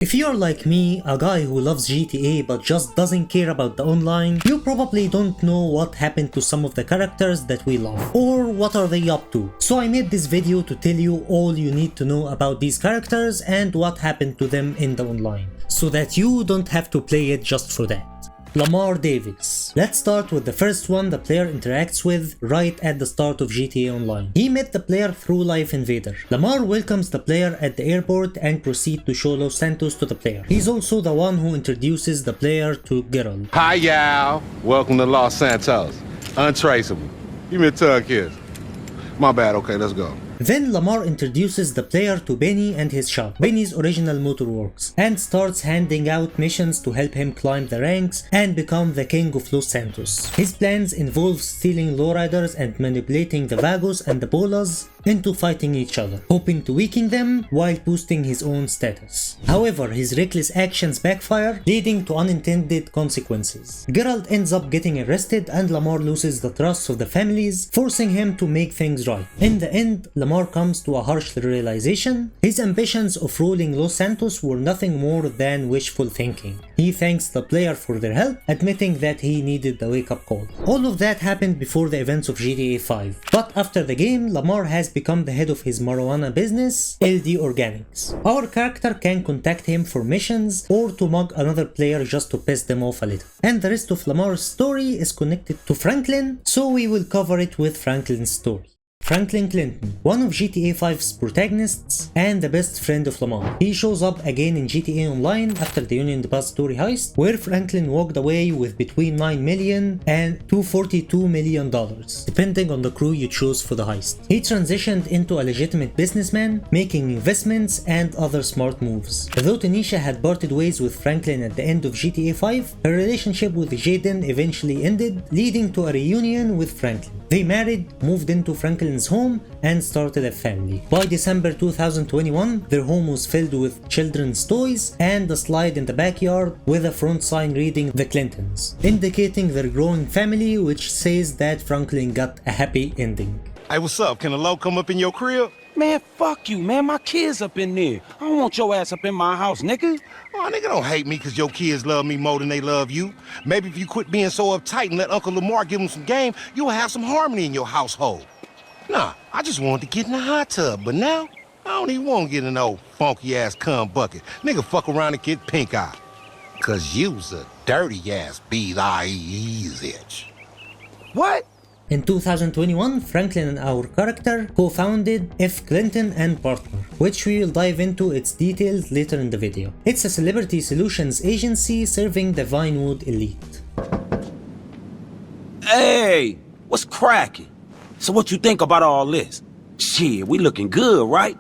If you're like me, a guy who loves GTA but just doesn't care about the online, you probably don't know what happened to some of the characters that we love, or what are they up to. So I made this video to tell you all you need to know about these characters and what happened to them in the online, so that you don't have to play it just for that. Lamar Davis. Let's start with the first one the player interacts with right at the start of GTA Online. He met the player through Life Invader. Lamar welcomes the player at the airport and proceeds to show Los Santos to the player. He's also the one who introduces the player to Geralt. Hi y'all, welcome to Los Santos. Untraceable. Give me a tug kiss. My bad, okay, let's go. Then Lamar introduces the player to Benny and his shop, Benny's Original Motorworks, and starts handing out missions to help him climb the ranks and become the king of Los Santos. His plans involve stealing lowriders and manipulating the Vagos and the Bolas into fighting each other, hoping to weaken them while boosting his own status. However, his reckless actions backfire, leading to unintended consequences. Geralt ends up getting arrested and Lamar loses the trust of the families, forcing him to make things right. In the end, Lamar comes to a harsh realization. His ambitions of ruling Los Santos were nothing more than wishful thinking. He thanks the player for their help, admitting that he needed the wake-up call. All of that happened before the events of GTA 5. But after the game, Lamar has become the head of his marijuana business, LD Organics. Our character can contact him for missions or to mug another player just to piss them off a little. And the rest of Lamar's story is connected to Franklin, so we will cover it with Franklin's story. Franklin Clinton, one of GTA 5's protagonists and the best friend of Lamar. He shows up again in GTA Online after the Union Depository heist, where Franklin walked away with between $9 million and $242 million, depending on the crew you choose for the heist. He transitioned into a legitimate businessman, making investments and other smart moves. Though Tanisha had parted ways with Franklin at the end of GTA 5, her relationship with Jaden eventually ended, leading to a reunion with Franklin. They married, moved into Franklin's home, and started a family. By December 2021, their home was filled with children's toys and a slide in the backyard with a front sign reading The Clintons, indicating their growing family, which says that Franklin got a happy ending. Hey, what's up? Can the low come up in your crib? Man, fuck you, man. My kids up in there. I don't want your ass up in my house, nigga. Oh, nigga, don't hate me because your kids love me more than they love you. Maybe if you quit being so uptight and let Uncle Lamar give them some game, you'll have some harmony in your household. Nah, I just wanted to get in the hot tub, but now I don't even want to get in no funky-ass cum bucket. Nigga, fuck around and get pink eye. Because you's a dirty-ass B-I-E-Z. What? In 2021, Franklin and our character co-founded F. Clinton and Partner, which we will dive into its details later in the video. It's a celebrity solutions agency serving the Vinewood elite. Hey, what's cracking? So what you think about all this? Shit, we looking good, right?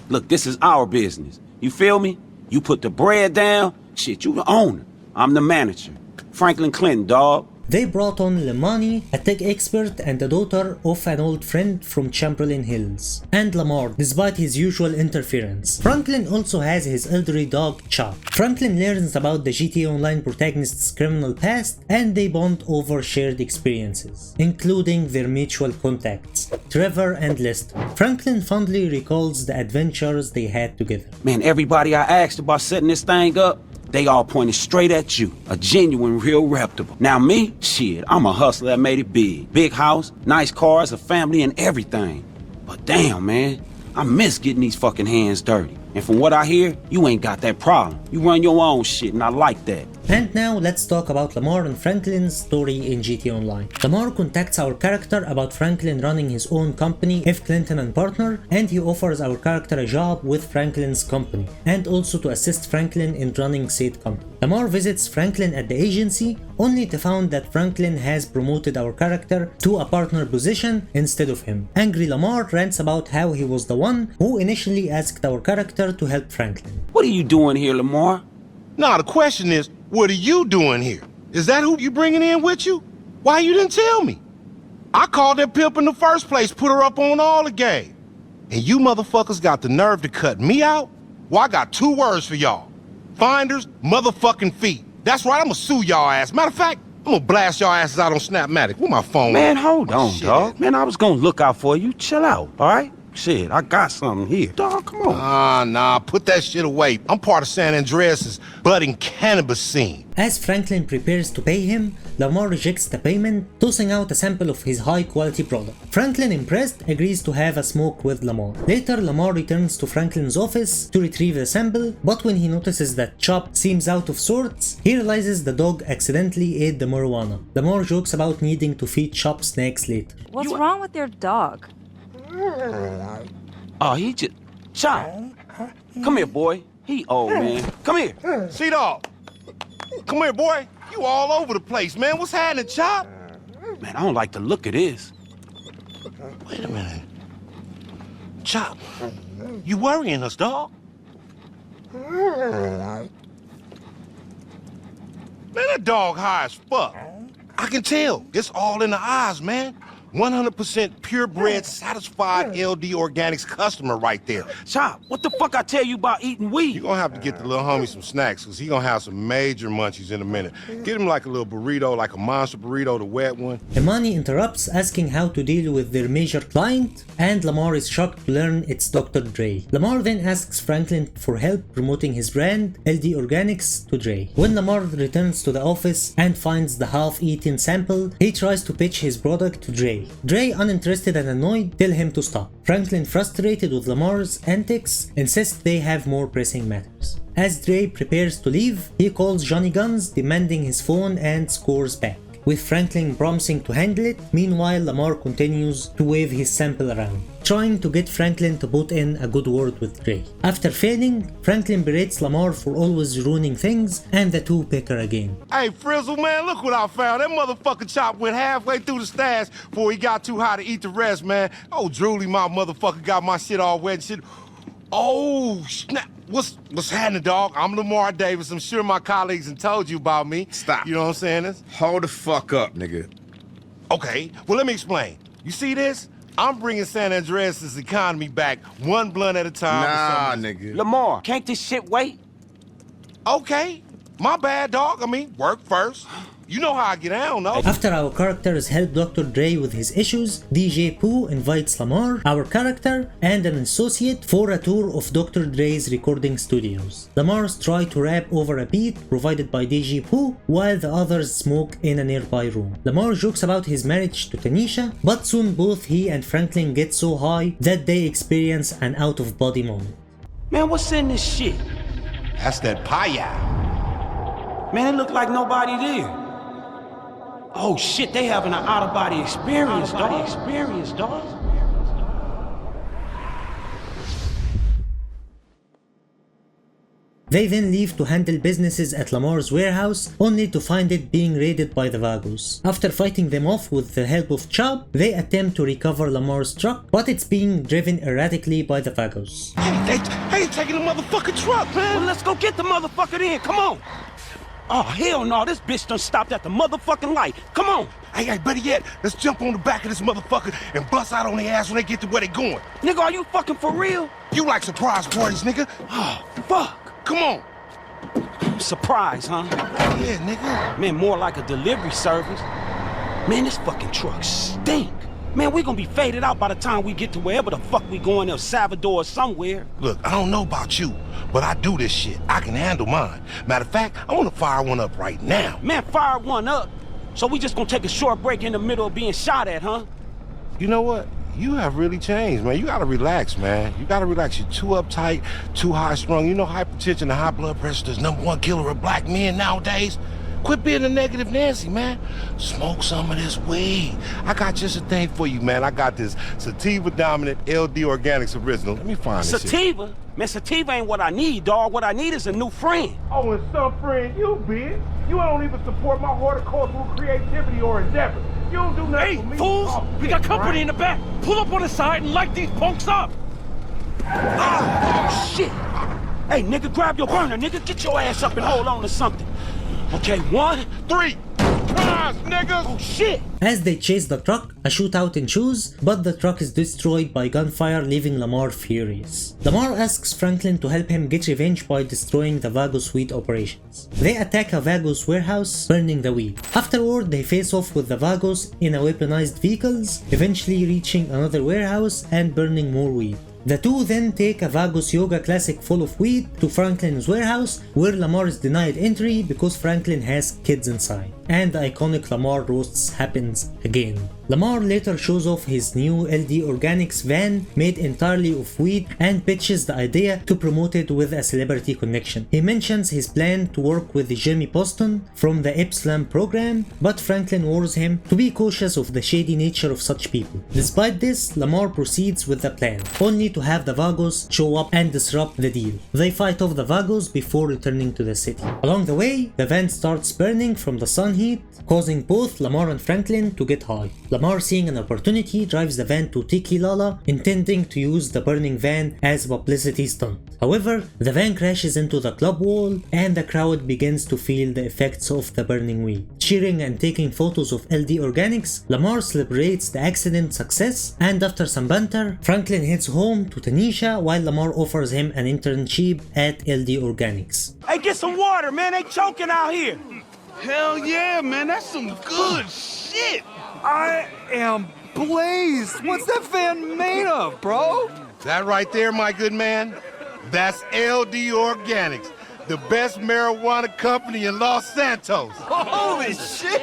Look, this is our business. You feel me? You put the bread down, shit, you the owner. I'm the manager. Franklin Clinton, dawg. They brought on Lemani, a tech expert and the daughter of an old friend from Chamberlain Hills, and Lamar, despite his usual interference. Franklin also has his elderly dog, Chop. Franklin learns about the GTA Online protagonist's criminal past, and they bond over shared experiences, including their mutual contacts, Trevor and Lester. Franklin fondly recalls the adventures they had together. Man, everybody I asked about setting this thing up, they all pointed straight at you. A genuine, real reputable. Now me? Shit, I'm a hustler that made it big. Big house, nice cars, a family, and everything. But damn, man, I miss getting these fucking hands dirty. And from what I hear, you ain't got that problem. You run your own shit, and I like that. And now let's talk about Lamar and Franklin's story in GTA Online. Lamar contacts our character about Franklin running his own company, F. Clinton and Partner, and he offers our character a job with Franklin's company, and also to assist Franklin in running said company. Lamar visits Franklin at the agency, only to find that Franklin has promoted our character to a partner position instead of him. Angry Lamar rants about how he was the one who initially asked our character to help Franklin. What are you doing here, Lamar? Nah, the question is, what are you doing here? Is that who you bringing in with you? Why you didn't tell me? I called that pimp in the first place, put her up on all the game. And you motherfuckers got the nerve to cut me out? Well, I got two words for y'all. Finders, motherfucking feet. That's right, I'ma sue y'all ass. Matter of fact, I'm gonna blast y'all asses out on Snapmatic. Where my phone? Man, hold on, dog. Man, I was gonna look out for you. Chill out, all right? Shit, I got something here. Dog, come on. Nah, put that shit away. I'm part of San Andreas' budding cannabis scene. As Franklin prepares to pay him, Lamar rejects the payment, tossing out a sample of his high-quality product. Franklin, impressed, agrees to have a smoke with Lamar. Later, Lamar returns to Franklin's office to retrieve the sample, but when he notices that Chop seems out of sorts, he realizes the dog accidentally ate the marijuana. Lamar jokes about needing to feed Chop snacks later. What's wrong with your dog? Oh, he just... Chop. Come here, boy. He old, man. Come here. C-Dog. Come here, boy. You all over the place, man. What's happening, Chop? Man, I don't like the look of this. Wait a minute. Chop, you worrying us, dog? Man, that dog high as fuck. I can tell. It's all in the eyes, man. 100% purebred, satisfied LD Organics customer right there. Chop, what the fuck I tell you about eating weed? You're gonna have to get the little homie some snacks, because he gonna have some major munchies in a minute. Get him like a little burrito, like a monster burrito, the wet one. Imani interrupts, asking how to deal with their major client, and Lamar is shocked to learn it's Dr. Dre. Lamar then asks Franklin for help promoting his brand, LD Organics, to Dre. When Lamar returns to the office and finds the half-eaten sample, he tries to pitch his product to Dre. Dre, uninterested and annoyed, tell him to stop. Franklin, frustrated with Lamar's antics, insists they have more pressing matters. As Dre prepares to leave, he calls Johnny Guns, demanding his phone, and scores back, with Franklin promising to handle it. Meanwhile, Lamar continues to wave his sample around, trying to get Franklin to put in a good word with Dre. After failing, Franklin berates Lamar for always ruining things, and the two bicker again. Hey, Frizzle, man, look what I found. That motherfucker Chop went halfway through the stash before he got too high to eat the rest, man. Oh, Drooly, my motherfucker got my shit all wet and shit. Oh, snap. What's happening, dog? I'm Lamar Davis. I'm sure my colleagues have told you about me. Stop. You know what I'm saying? Hold the fuck up, nigga. Okay, well, let me explain. You see this? I'm bringing San Andreas' economy back one blunt at a time. Nah, nigga. Lamar, can't this shit wait? Okay, my bad, dog. I mean, work first. You know how I get down, no? After our characters help Dr. Dre with his issues, DJ Pooh invites Lamar, our character, and an associate for a tour of Dr. Dre's recording studios. Lamar's try to rap over a beat provided by DJ Pooh, while the others smoke in a nearby room. Lamar jokes about his marriage to Tanisha, but soon both he and Franklin get so high that they experience an out-of-body moment. Man, what's in this shit? That's that pie. Man, it look like nobody there. Oh shit, they having an out-of-body experience, dog. They then leave to handle businesses at Lamar's warehouse, only to find it being raided by the Vagos. After fighting them off with the help of Chop, they attempt to recover Lamar's truck, but it's being driven erratically by the Vagos. Hey, they taking the motherfucking truck, man. Well, let's go get the motherfucker in, come on. Oh, hell no, this bitch done stopped at the motherfucking light. Come on. Hey, better yet, let's jump on the back of this motherfucker and bust out on their ass when they get to where they going. Nigga, are you fucking for real? You like surprise parties, nigga? Oh, fuck. Come on. Surprise, huh? Yeah, nigga. Man, more like a delivery service. Man, this fucking truck stink. Man, we gonna be faded out by the time we get to wherever the fuck we going, El Salvador or somewhere. Look, I don't know about you, but I do this shit. I can handle mine. Matter of fact, I want to fire one up right now. Man, fire one up. So we just gonna take a short break in the middle of being shot at, huh? You know what? You have really changed, man. You gotta relax, man. You gotta relax. You're too uptight, too high-strung. You know hypertension and high blood pressure is #1 killer of black men nowadays. Quit being a negative Nancy, man. Smoke some of this weed. I got just a thing for you, man. I got this sativa dominant LD Organics original. Let me find this shit. Sativa? Man, sativa ain't what I need, dog. What I need is a new friend. Oh, and some friend you, bitch. You don't even support my horticultural creativity or endeavor. You don't do nothing for me. Hey, fools! We got company in the back. Pull up on the side and light these punks up. Oh, shit. Hey, nigga, grab your burner, nigga. Get your ass up and hold on to something. Okay, 1, 3. Surprise, nigga! Oh, shit! As they chase the truck, a shootout ensues, but the truck is destroyed by gunfire, leaving Lamar furious. Lamar asks Franklin to help him get revenge by destroying the Vagos weed operations. They attack a Vagos warehouse, burning the weed. Afterward, they face off with the Vagos in a weaponized vehicles, eventually reaching another warehouse and burning more weed. The two then take a Vagos Yoga Classic full of weed to Franklin's warehouse, where Lamar is denied entry because Franklin has kids inside. And the iconic Lamar roasts happens again. Lamar later shows off his new LD Organics van made entirely of weed and pitches the idea to promote it with a celebrity connection. He mentions his plan to work with Jimmy Poston from the Epsilon program, but Franklin warns him to be cautious of the shady nature of such people. Despite this, Lamar proceeds with the plan, only to have the Vagos show up and disrupt the deal. They fight off the Vagos before returning to the city. Along the way, the van starts burning from the sun heat, causing both Lamar and Franklin to get high. Lamar, seeing an opportunity, drives the van to Tiki Lala, intending to use the burning van as a publicity stunt. However, the van crashes into the club wall and the crowd begins to feel the effects of the burning weed. Cheering and taking photos of LD Organics, Lamar celebrates the accident success, and after some banter, Franklin heads home to Tanisha while Lamar offers him an internship at LD Organics. Hey, get some water, man. They choking out here. Hell yeah, man. That's some good shit. I am blazed. What's that fan made of, bro? That right there, my good man, that's LD Organics, the best marijuana company in Los Santos. Holy shit!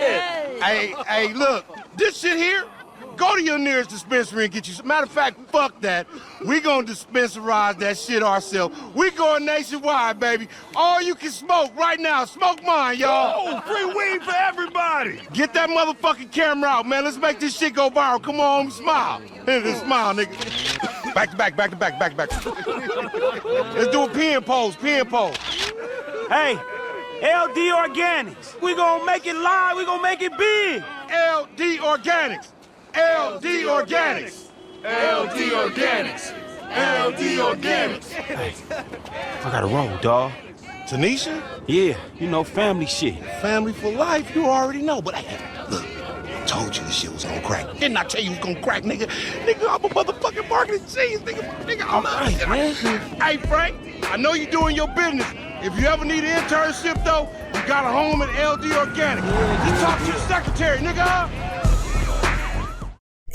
Hey, look, this shit here, go to your nearest dispensary and get you some. Matter of fact, fuck that. We gonna dispensarize that shit ourselves. We going nationwide, baby. All you can smoke right now, smoke mine, y'all. Oh, free weed for everybody. Get that motherfucking camera out, man. Let's make this shit go viral. Come on, smile. Smile, nigga. Back to back. Let's do a pen pose. Hey, LD Organics. We gonna make it live. We gonna make it big. LD Organics. LD Organics. LD Organics. LD Organics. I gotta roll, dawg. Tanisha? Yeah, you know, family shit. Family for life, you already know. But hey, look, I told you this shit was gonna crack. Didn't I tell you it was gonna crack, nigga? Nigga, I'm a motherfucking marketing genius, nigga, I'm right, man. Hey, Frank, I know you're doing your business. If you ever need an internship, though, you got a home at LD Organics. Just talk to your secretary, nigga.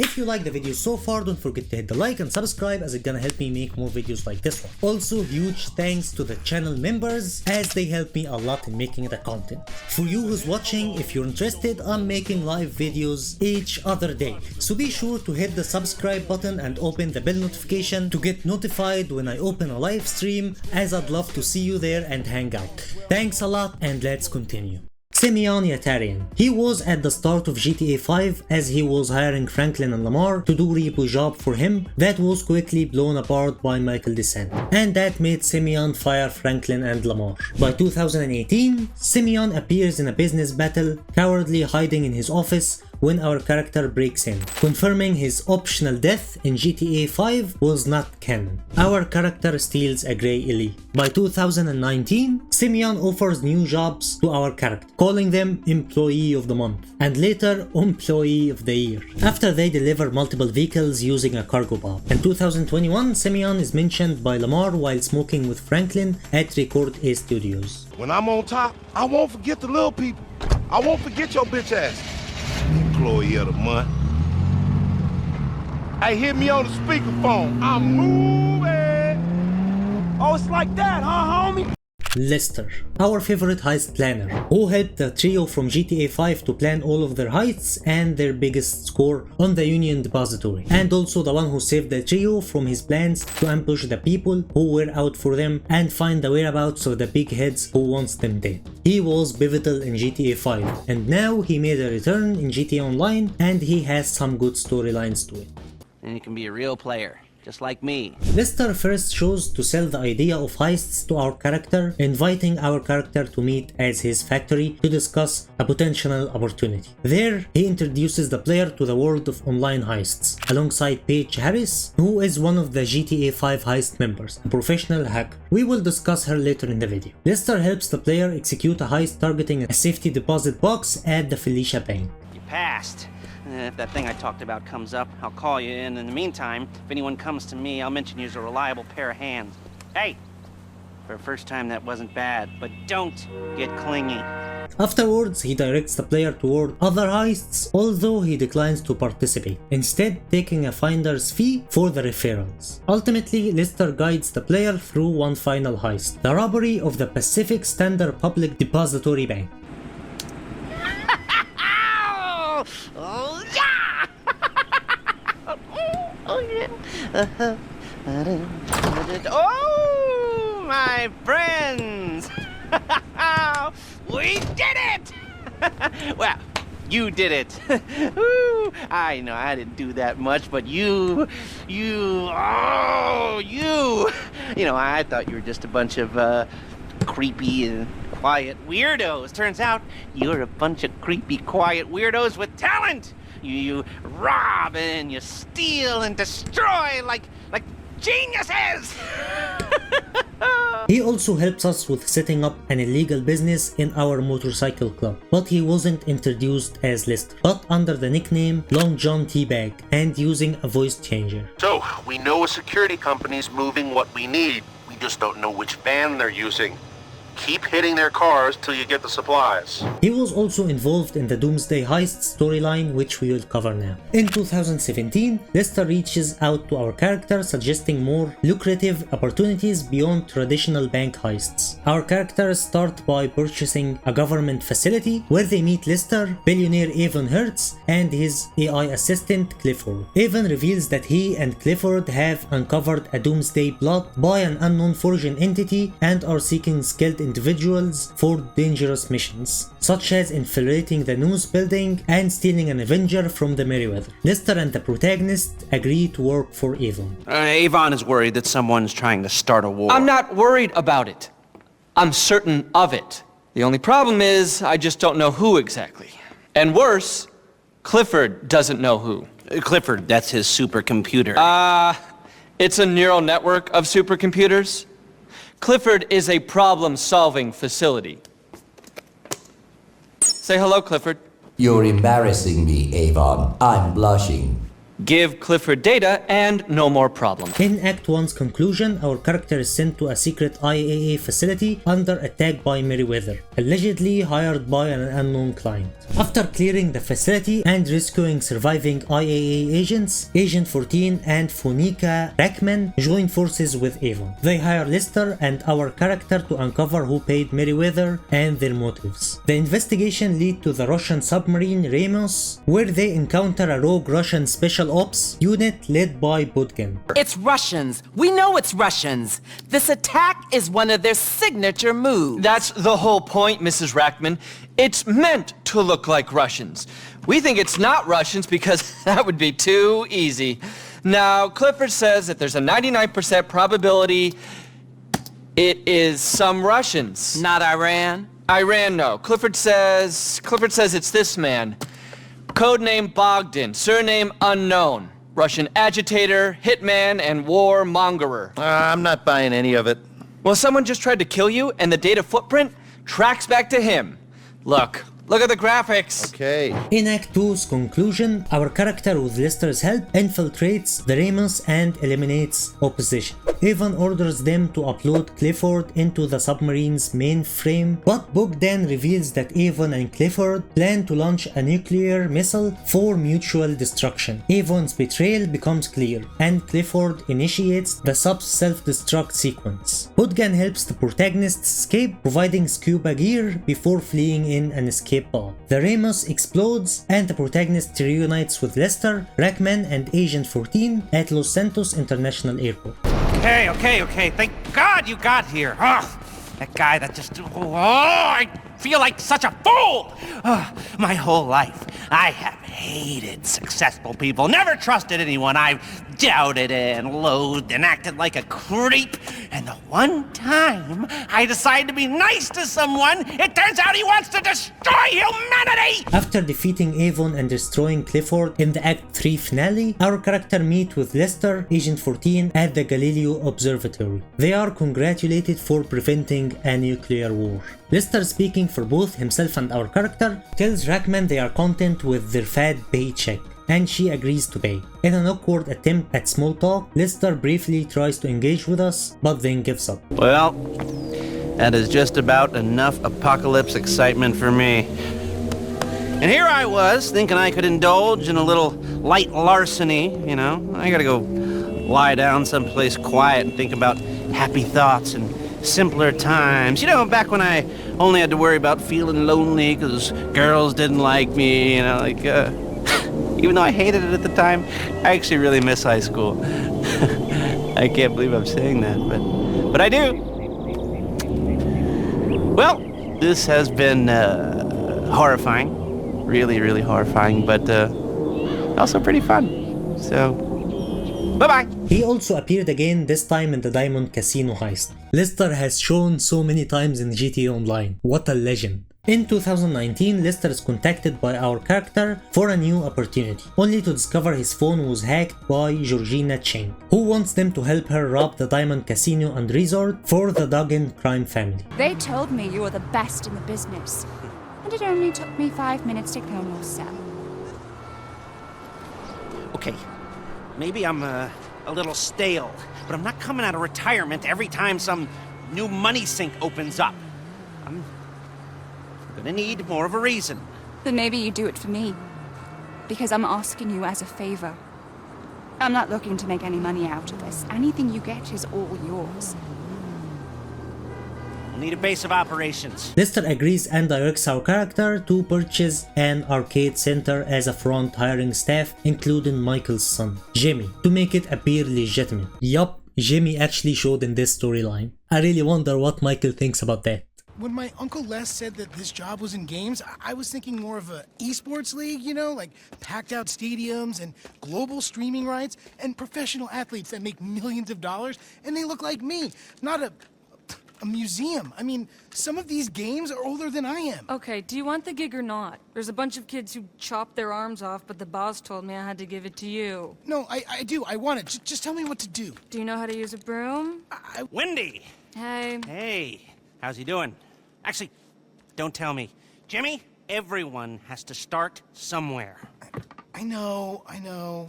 If you like the video so far, don't forget to hit the like and subscribe, as it's gonna help me make more videos like this one. Also, huge thanks to the channel members, as they help me a lot in making the content. For you who's watching, if you're interested, I'm making live videos each other day, so be sure to hit the subscribe button and open the bell notification to get notified when I open a live stream, as I'd love to see you there and hang out. Thanks a lot, and let's continue. Simeon Yatarian. He was at the start of GTA 5 as he was hiring Franklin and Lamar to do repo job for him that was quickly blown apart by Michael DeSant, and that made Simeon fire Franklin and Lamar. By 2018, Simeon appears in a business battle, cowardly hiding in his office when our character breaks in, confirming his optional death in GTA 5 was not canon. Our character steals a grey Ellie. By 2019, Simeon offers new jobs to our character, calling them Employee of the Month, and later Employee of the Year, after they deliver multiple vehicles using a cargo bob. In 2021, Simeon is mentioned by Lamar while smoking with Franklin at Record A Studios. When I'm on top, I won't forget the little people. I won't forget your bitch ass. Employee of the month. Hey, hit me on the speakerphone. I'm moving. Oh, it's like that, huh, homie? Lester, our favorite heist planner, who helped the trio from GTA 5 to plan all of their heists and their biggest score on the Union Depository, and also the one who saved the trio from his plans to ambush the people who were out for them and find the whereabouts of the big heads who wants them dead. He was pivotal in GTA 5, and now he made a return in GTA Online, and he has some good storylines to it. And you can be a real player. just like me. Lester first chose to sell the idea of heists to our character, inviting our character to meet at his factory to discuss a potential opportunity. There, he introduces the player to the world of online heists, alongside Paige Harris, who is one of the GTA 5 heist members, a professional hacker. We will discuss her later in the video. Lester helps the player execute a heist targeting a safety deposit box at the Felicia Bank. You passed. If that thing I talked about comes up, I'll call you in. In the meantime, if anyone comes to me, I'll mention you as a reliable pair of hands. Hey! For a first time, that wasn't bad, but don't get clingy. Afterwards, he directs the player toward other heists, although he declines to participate, instead taking a finder's fee for the referrals. Ultimately, Lester guides the player through one final heist, the robbery of the Pacific Standard Public Depository Bank. Oh, yeah! Oh, yeah. Oh, my friends! We did it! Well, you did it. I know I didn't do that much, but you. You know, I thought you were just a bunch of creepy and quiet weirdos. Turns out you're a bunch of creepy, quiet weirdos with talent. You rob and you steal and destroy like geniuses. He also helps us with setting up an illegal business in our motorcycle club, but he wasn't introduced as Lester, but under the nickname Long John Teabag and using a voice changer. So, we know a security company's moving what we need. We just don't know which van they're using. Keep hitting their cars till you get the supplies. He was also involved in the Doomsday Heist storyline, which we will cover now. In 2017, Lester reaches out to our character, suggesting more lucrative opportunities beyond traditional bank heists. Our characters start by purchasing a government facility where they meet Lester, billionaire Avon Hertz, and his AI assistant Clifford. Avon reveals that he and Clifford have uncovered a Doomsday plot by an unknown foreign entity and are seeking skilled individuals for dangerous missions, such as infiltrating the news building and stealing an Avenger from the Merryweather. Lester and the protagonist agree to work for Avon. Avon is worried that someone's trying to start a war. I'm not worried about it. I'm certain of it. The only problem is, I just don't know who exactly. And worse, Clifford doesn't know who. Clifford, that's his supercomputer. It's a neural network of supercomputers. Clifford is a problem-solving facility. Say hello, Clifford. You're embarrassing me, Avon. I'm blushing. Give Clifford data and no more problem. In Act 1's conclusion, our character is sent to a secret IAA facility under attack by Merryweather, allegedly hired by an unknown client. After clearing the facility and rescuing surviving IAA agents, Agent 14 and Fonika Rackman join forces with Avon. They hire Lester and our character to uncover who paid Merryweather and their motives. The investigation leads to the Russian submarine Ramos, where they encounter a rogue Russian special ops unit led by Budgan. It's Russians. We know it's Russians. This attack is one of their signature moves. That's the whole point, Mrs. Rackman. It's meant to look like Russians. We think it's not Russians because that would be too easy. Now, Clifford says that there's a 99% probability it is some Russians. Not Iran? Iran, no. Clifford says it's this man. Codename Bogdan, surname unknown. Russian agitator, hitman, and warmongerer. I'm not buying any of it. Well, someone just tried to kill you, and the data footprint tracks back to him. Look at the graphics. Okay. In Act 2's conclusion, our character with Lester's help infiltrates the Ramos and eliminates opposition. Avon orders them to upload Clifford into the submarine's mainframe, but Bogdan reveals that Avon and Clifford plan to launch a nuclear missile for mutual destruction. Avon's betrayal becomes clear, and Clifford initiates the sub's self-destruct sequence. Bogdan helps the protagonist escape, providing scuba gear before fleeing in an escape pod. The Ramos explodes, and the protagonist reunites with Lester, Rackman, and Agent 14 at Los Santos International Airport. Okay. Thank God you got here. That guy that just... I feel like such a fool. My whole life, I have hated successful people. Never trusted anyone. I've doubted and loathed and acted like a creep. And the one time I decide to be nice to someone, it turns out he wants to destroy humanity! After defeating Avon and destroying Clifford in the Act 3 finale, our character meet with Lester, Agent 14, at the Galileo Observatory. They are congratulated for preventing a nuclear war. Lester, speaking for both himself and our character, tells Rackman they are content with their fat paycheck, and she agrees to pay. In an awkward attempt at small talk, Lester briefly tries to engage with us, but then gives up. Well, that is just about enough apocalypse excitement for me. And here I was, thinking I could indulge in a little light larceny, you know. I gotta go lie down someplace quiet and think about happy thoughts and simpler times. You know, back when I only had to worry about feeling lonely because girls didn't like me, you know, like, even though I hated it at the time, I actually really miss high school. I can't believe I'm saying that, but I do. Well, this has been horrifying, really horrifying, but also pretty fun. So, bye-bye. He also appeared again, this time in the Diamond Casino heist. Lester has shown so many times in GTA Online. What a legend. In 2019, Lester is contacted by our character for a new opportunity, only to discover his phone was hacked by Georgina Cheng, who wants them to help her rob the Diamond Casino and Resort for the Duggan crime family. They told me you were the best in the business, and it only took me 5 minutes to kill yourself. Okay, maybe I'm a little stale, but I'm not coming out of retirement every time some new money sink opens up. I'm gonna need more of a reason. Then maybe you do it for me, because I'm asking you as a favor. I'm not looking to make any money out of this. Anything you get is all yours. We'll need a base of operations. Lester agrees and directs our character to purchase an arcade center as a front, hiring staff, including Michael's son, Jimmy, to make it appear legitimate. Yup, Jimmy actually showed in this storyline. I really wonder what Michael thinks about that. When my Uncle Les said that this job was in games, I was thinking more of a esports league, you know, like packed out stadiums and global streaming rights and professional athletes that make millions of dollars, and they look like me, not a museum. I mean, some of these games are older than I am. Okay, do you want the gig or not? There's a bunch of kids who chopped their arms off, but the boss told me I had to give it to you. No, I do. I want it. Just tell me what to do. Do you know how to use a broom? Wendy! Hey. Hey, how's he doing? Actually, don't tell me. Jimmy, everyone has to start somewhere. I know.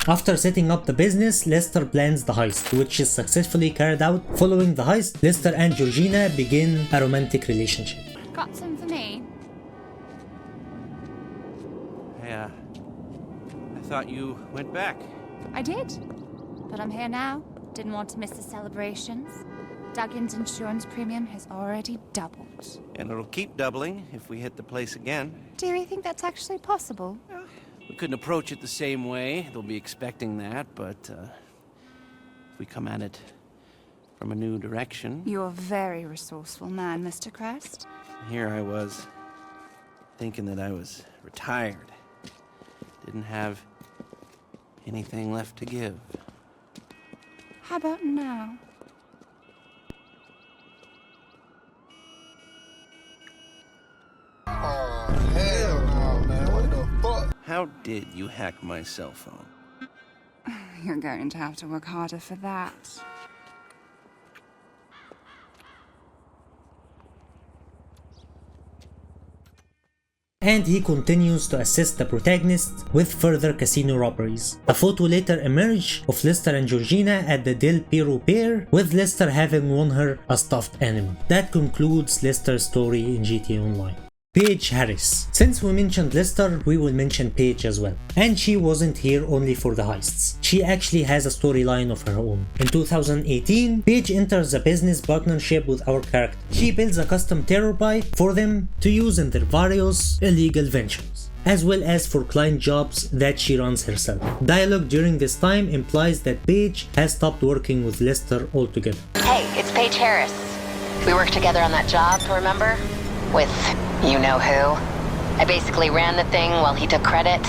After setting up the business, Lester plans the heist, which is successfully carried out. Following the heist, Lester and Georgina begin a romantic relationship. Got some for me? Yeah. I thought you went back. I did. But I'm here now. Didn't want to miss the celebrations. Duggan's insurance premium has already doubled. And it'll keep doubling if we hit the place again. Do you think that's actually possible? We couldn't approach it the same way. They'll be expecting that, but if we come at it from a new direction... You're a very resourceful man, Mr. Crest. Here I was, thinking that I was retired. Didn't have anything left to give. How about now? Oh, hell no, man. What the fuck? How did you hack my cell phone? You're going to have to work harder for that. And he continues to assist the protagonist with further casino robberies. A photo later emerged of Lester and Georgina at the Del Piero Pier, with Lester having won her a stuffed animal. That concludes Lester's story in GTA Online. Paige Harris. Since we mentioned Lester, we will mention Paige as well. And she wasn't here only for the heists. She actually has a storyline of her own. In 2018, Paige enters a business partnership with our character. She builds a custom terror bike for them to use in their various illegal ventures, as well as for client jobs that she runs herself. Dialogue during this time implies that Paige has stopped working with Lester altogether. Hey, it's Paige Harris. We worked together on that job, remember? With you-know-who. I basically ran the thing while he took credit.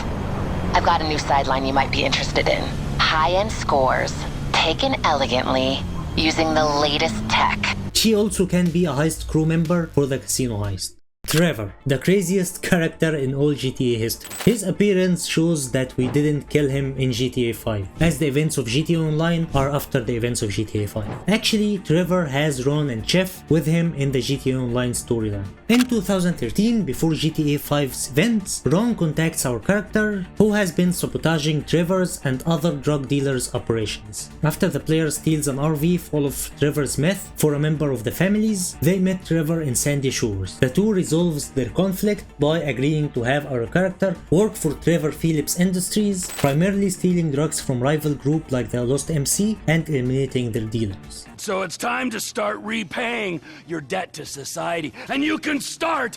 I've got a new sideline you might be interested in. high-end scores, taken elegantly, using the latest tech. She also can be a heist crew member for the casino heist. Trevor, the craziest character in all GTA history. His appearance shows that we didn't kill him in GTA 5, as the events of GTA Online are after the events of GTA 5. Actually, Trevor has Ron and Chef with him in the GTA Online storyline. In 2013, before GTA 5's events, Ron contacts our character, who has been sabotaging Trevor's and other drug dealers' operations. After the player steals an RV full of Trevor's meth for a member of the families, they met Trevor in Sandy Shores. The two resolves their conflict by agreeing to have our character work for Trevor Philips Industries, primarily stealing drugs from rival group like the Lost MC and eliminating their dealers. So it's time to start repaying your debt to society. And you can start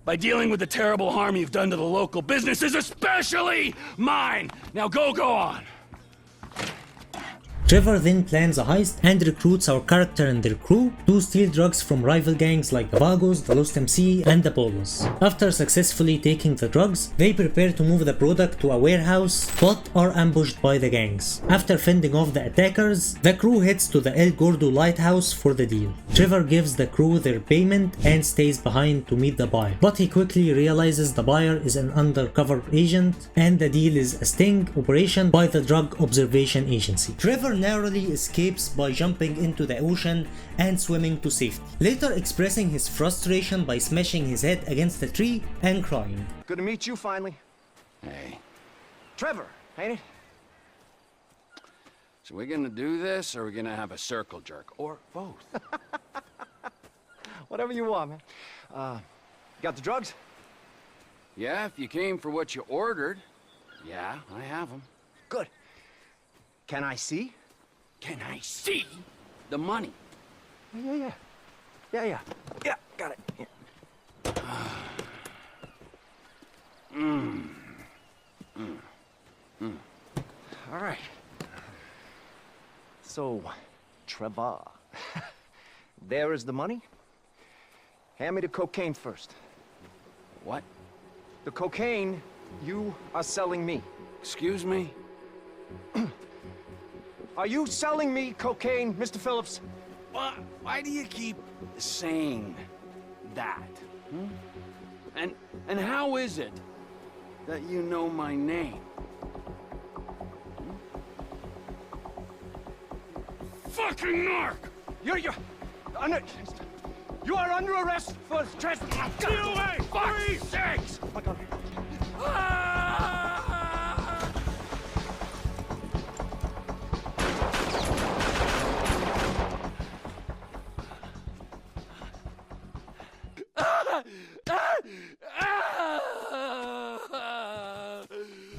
by dealing with the terrible harm you've done to the local businesses, especially mine. Now go on. Trevor then plans a heist and recruits our character and their crew to steal drugs from rival gangs like the Vagos, the Lost MC, and the Polos. After successfully taking the drugs, they prepare to move the product to a warehouse, but are ambushed by the gangs. After fending off the attackers, the crew heads to the El Gordo lighthouse for the deal. Trevor gives the crew their payment and stays behind to meet the buyer, but he quickly realizes the buyer is an undercover agent and the deal is a sting operation by the Drug Observation Agency. Trevor narrowly escapes by jumping into the ocean and swimming to safety, later expressing his frustration by smashing his head against a tree and crying. Good to meet you finally. Hey. Trevor, ain't it? So we're gonna do this, or we're gonna have a circle jerk, or both? Whatever you want, man. Got the drugs? Yeah, if you came for what you ordered. Yeah, I have them. Good. Can I see? Can I see the money? Yeah, got it. Here. All right. So, Trevor, there is the money. Hand me the cocaine first. What? The cocaine you are selling me. Excuse me? Are you selling me cocaine, Mr. Phillips? Why do you keep saying that? And how is it that you know my name? Fucking narc! You are under arrest for trespass. Get away! 3-6!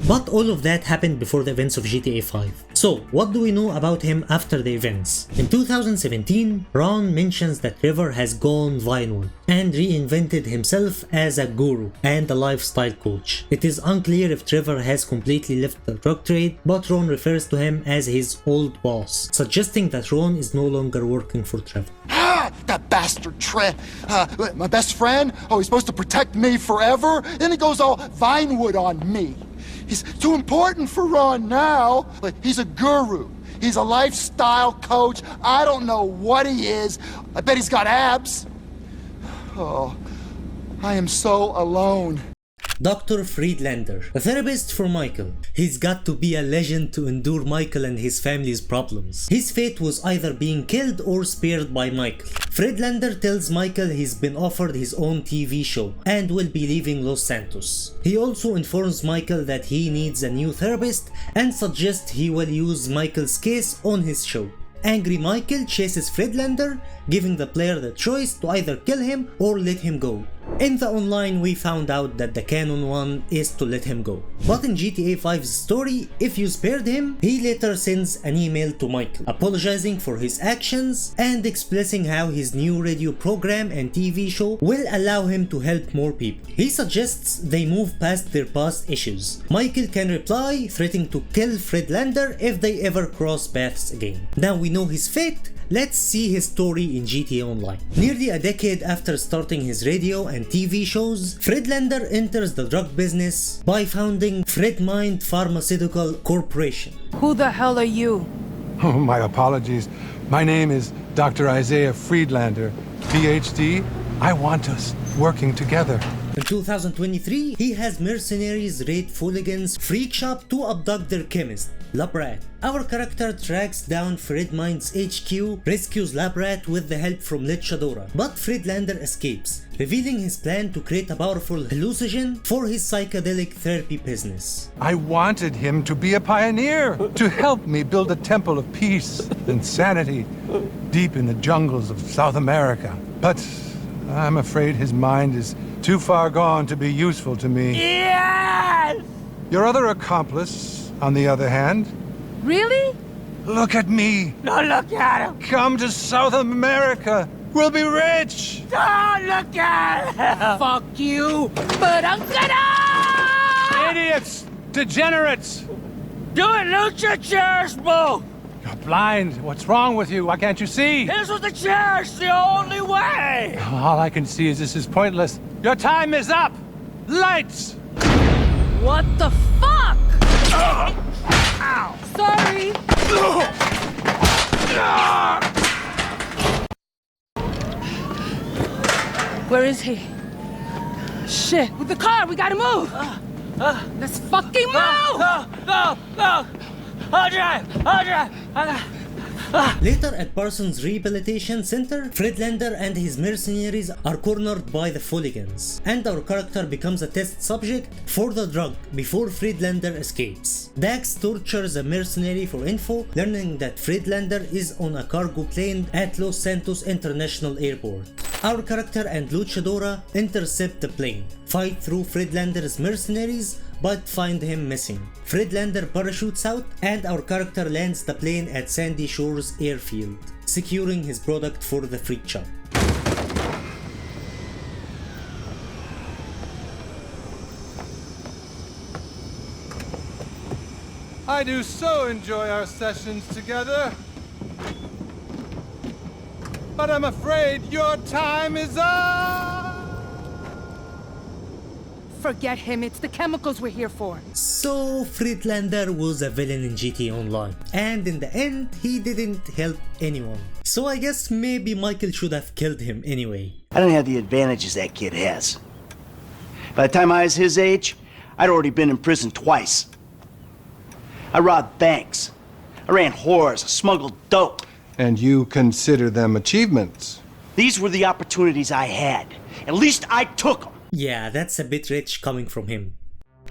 But all of that happened before the events of GTA 5. So, what do we know about him after the events? In 2017, Ron mentions that Trevor has gone Vinewood and reinvented himself as a guru and a lifestyle coach. It is unclear if Trevor has completely left the drug trade, but Ron refers to him as his old boss, suggesting that Ron is no longer working for Trevor. That bastard Trev, my best friend, he's supposed to protect me forever, then he goes all Vinewood on me. He's too important for Ron now. He's a guru. He's a lifestyle coach. I don't know what he is. I bet he's got abs. Oh, I am so alone. Dr. Friedlander, a therapist for Michael. He's got to be a legend to endure Michael and his family's problems. His fate was either being killed or spared by Michael. Friedlander tells Michael he's been offered his own TV show and will be leaving Los Santos. He also informs Michael that he needs a new therapist and suggests he will use Michael's case on his show. Angry Michael chases Friedlander, giving the player the choice to either kill him or let him go. In the online we found out that the canon one is to let him go. But in GTA 5's story, if you spared him, he later sends an email to Michael, apologizing for his actions and expressing how his new radio program and TV show will allow him to help more people. He suggests they move past their past issues. Michael can reply, threatening to kill Friedlander if they ever cross paths again. Now we know his fate, Let's see his story in GTA Online. Nearly a decade after starting his radio and TV shows, Friedlander enters the drug business by founding FredMind Pharmaceutical Corporation. Who the hell are you? Oh, my apologies. My name is Dr. Isah Friedlander, PhD. I want us working together. In 2023, he has mercenaries raid Fooligan's freak shop to abduct their chemist, Labrat. Our character tracks down FredMind's HQ, rescues Labrat with the help from Luchadora, but Friedlander escapes, revealing his plan to create a powerful hallucinogen for his psychedelic therapy business. I wanted him to be a pioneer, to help me build a temple of peace and sanity deep in the jungles of South America. But I'm afraid his mind is too far gone to be useful to me. Yes! Your other accomplice, on the other hand... Really? Look at me! Don't look at him! Come to South America! We'll be rich! Don't look at him! Fuck you! But I'm gonna... Idiots! Degenerates! Do it, Lucha! Cherish move! You're blind. What's wrong with you? Why can't you see? This was the cherish, the only way! All I can see is this is pointless. Your time is up! Lights! What the fuck? Ow! Sorry! Where is he? Shit! With the car, we gotta move! Let's fucking move! No! I'll drive! Later at Parsons Rehabilitation Center, Friedlander and his mercenaries are cornered by the Fooligans, and our character becomes a test subject for the drug before Friedlander escapes. Dax tortures a mercenary for info, learning that Friedlander is on a cargo plane at Los Santos International Airport. Our character and Luchadora intercept the plane, fight through Friedlander's mercenaries, but find him missing. Friedlander parachutes out, and our character lands the plane at Sandy Shores Airfield, securing his product for the freak shop. I do so enjoy our sessions together. But I'm afraid your time is up! Forget him, it's the chemicals we're here for. So Friedlander was a villain in GTA Online, and in the end he didn't help anyone. So I guess maybe Michael should have killed him anyway. I don't have the advantages that kid has. By the time I was his age, I'd already been in prison twice. I robbed banks. I ran whores, I smuggled dope. And you consider them achievements? These were the opportunities I had. At least I took them. Yeah, that's a bit rich coming from him.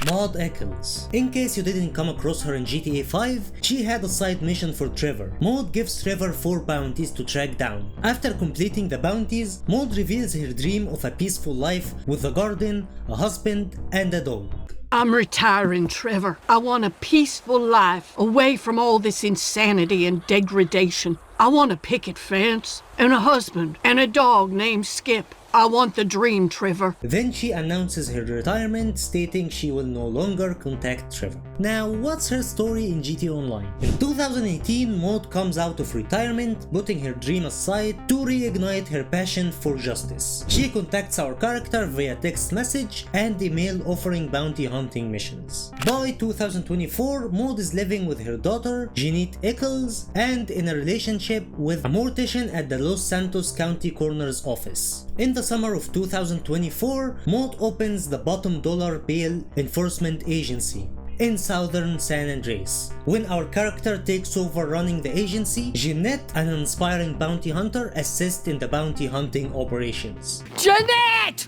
Maude Eccles. In case you didn't come across her in GTA 5, she had a side mission for Trevor. Maude gives Trevor 4 bounties to track down. After completing the bounties, Maude reveals her dream of a peaceful life with a garden, a husband, and a dog. I'm retiring, Trevor. I want a peaceful life, away from all this insanity and degradation. I want a picket fence, and a husband, and a dog named Skip. I want the dream, Trevor. Then she announces her retirement, stating she will no longer contact Trevor. Now, what's her story in GTA Online? In 2018, Maude comes out of retirement, putting her dream aside to reignite her passion for justice. She contacts our character via text message and email offering bounty hunting missions. By 2024, Maude is living with her daughter, Maude Eccles, and in a relationship with a mortician at the Los Santos County Coroner's Office. In the summer of 2024, Maude opens the Bottom Dollar Bail Enforcement Agency in southern San Andreas. When our character takes over running the agency, Jeanette, an inspiring bounty hunter, assists in the bounty hunting operations. Jeanette!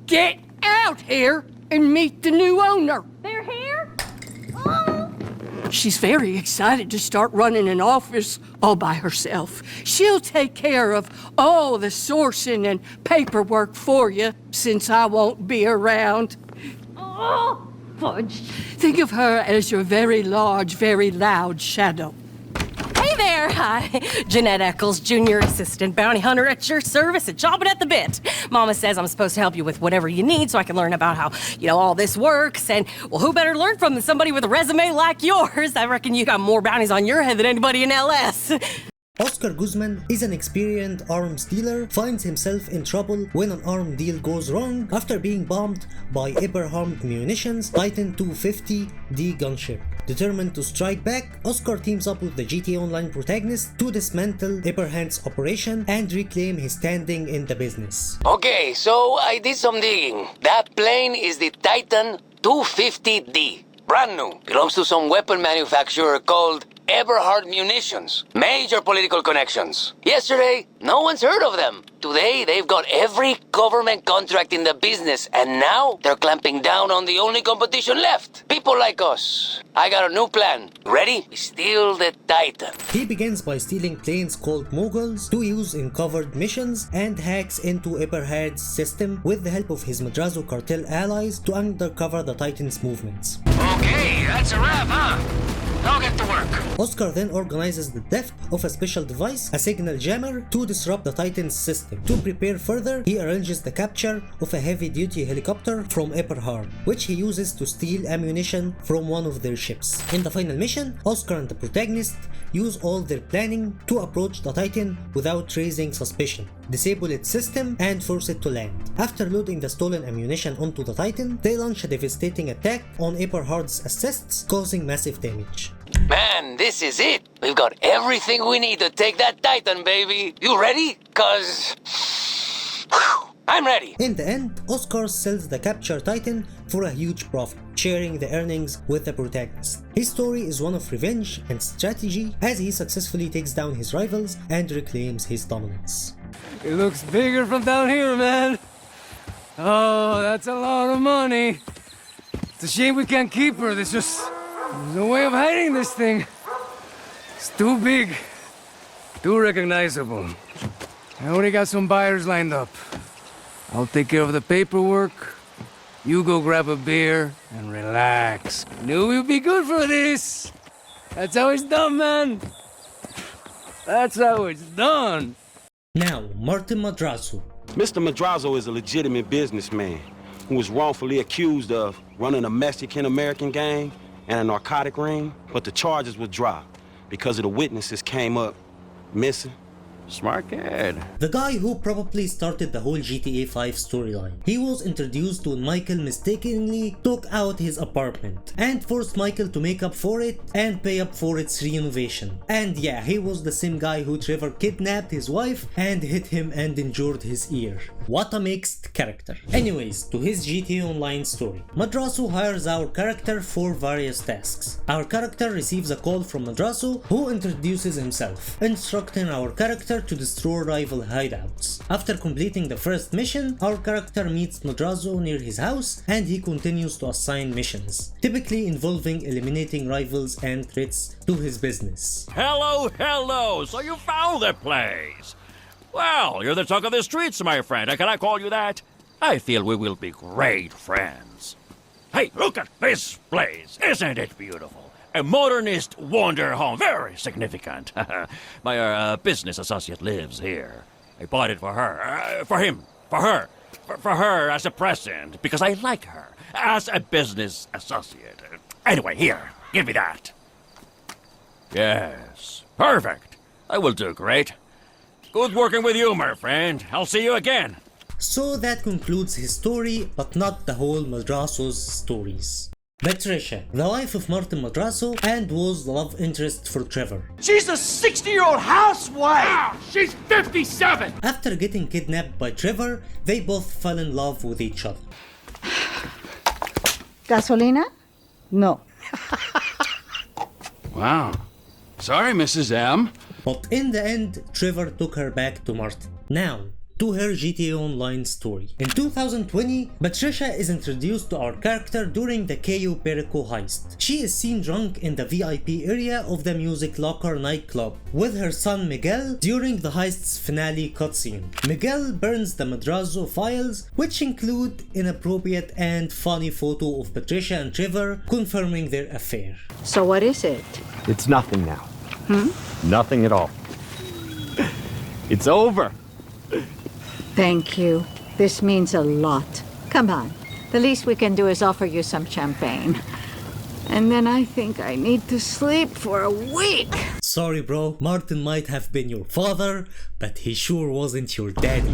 Get out here and meet the new owner. They're here? She's very excited to start running an office all by herself. She'll take care of all the sourcing and paperwork for you since I won't be around. Oh, fudge. Think of her as your very large, very loud shadow. Hey there! Hi, Jeanette Eccles, Junior Assistant Bounty Hunter at your service and chomping at the bit. Mama says I'm supposed to help you with whatever you need so I can learn about how, all this works. And, well, who better learn from than somebody with a resume like yours? I reckon you got more bounties on your head than anybody in LS. Oscar Guzman is an experienced arms dealer, finds himself in trouble when an arm deal goes wrong after being bombed by Abraham Munitions Titan 250D gunship. Determined to strike back, Oscar teams up with the GTA Online protagonist to dismantle Abraham's operation and reclaim his standing in the business. Okay, so I did some digging. That plane is the Titan 250D. Brand new. Belongs to some weapon manufacturer called Eberhard Munitions. Major political connections. Yesterday, no one's heard of them. Today, they've got every government contract in the business, and now they're clamping down on the only competition left. People like us. I got a new plan. Ready? We steal the Titan. He begins by stealing planes called Moguls to use in covered missions and hacks into Eberhard's system with the help of his Madrazo cartel allies to undercover the Titan's movements. Okay, that's a wrap, huh? I'll get to work. Oscar then organizes the theft of a special device, a signal jammer, to disrupt the Titan's system. To prepare further, he arranges the capture of a heavy-duty helicopter from Eberhard, which he uses to steal ammunition from one of their ships. In the final mission, Oscar and the protagonist use all their planning to approach the Titan without raising suspicion, disable its system, and force it to land. After loading the stolen ammunition onto the Titan, they launch a devastating attack on Eberhard's assists, causing massive damage. Man, this is it. We've got everything we need to take that Titan, baby. You ready? Cause... I'm ready. In the end, Oscar sells the captured Titan for a huge profit, sharing the earnings with the protagonist. His story is one of revenge and strategy as he successfully takes down his rivals and reclaims his dominance. It looks bigger from down here, man. Oh, that's a lot of money. It's a shame we can't keep her. There's no way of hiding this thing. It's too big, too recognizable. I already got some buyers lined up. I'll take care of the paperwork. You go grab a beer and relax. Knew you'd be good for this. That's how it's done, man. That's how it's done. Now, Martin Madrazo. Mr. Madrazo is a legitimate businessman who was wrongfully accused of running a Mexican-American gang and a narcotic ring, but the charges were dropped because of the witnesses came up missing. Smart kid. The guy who probably started the whole GTA 5 storyline. He was introduced when Michael mistakenly took out his apartment and forced Michael to make up for it and pay up for its renovation. And yeah, he was the same guy who Trevor kidnapped his wife and hit him and injured his ear. What a mixed character. Anyways, to his GTA Online story. Madrazo hires our character for various tasks. Our character receives a call from Madrazo, who introduces himself, instructing our character to destroy rival hideouts. After completing the first mission, our character meets Madrazo near his house and he continues to assign missions, typically involving eliminating rivals and threats to his business. Hello, so you found the place. Well, you're the talk of the streets, my friend. Can I call you that? I feel we will be great friends. Hey, look at this place. Isn't it beautiful? A modernist wonder home, very significant. My business associate lives here. I bought it for her, for him, for her as a present, because I like her as a business associate. Anyway, here, give me that. Yes, perfect. I will do great. Good working with you, my friend. I'll see you again. So that concludes his story, but not the whole Madrazo's stories. Patricia, the wife of Martin Madrazo, and was the love interest for Trevor. She's a 60-year-old housewife! Ah, she's 57! After getting kidnapped by Trevor, they both fell in love with each other. Gasolina? No. Wow. Sorry, Mrs. M. But in the end, Trevor took her back to Martin. Now, to her GTA Online story. In 2020, Patricia is introduced to our character during the Cayo Perico heist. She is seen drunk in the VIP area of the Music Locker nightclub with her son Miguel during the heist's finale cutscene. Miguel burns the Madrazo files, which include inappropriate and funny photo of Patricia and Trevor confirming their affair. So what is it? It's nothing now. Nothing at all. It's over. Thank you. This means a lot. Come on. The least we can do is offer you some champagne. And then I think I need to sleep for a week. Sorry bro, Martin might have been your father, but he sure wasn't your daddy.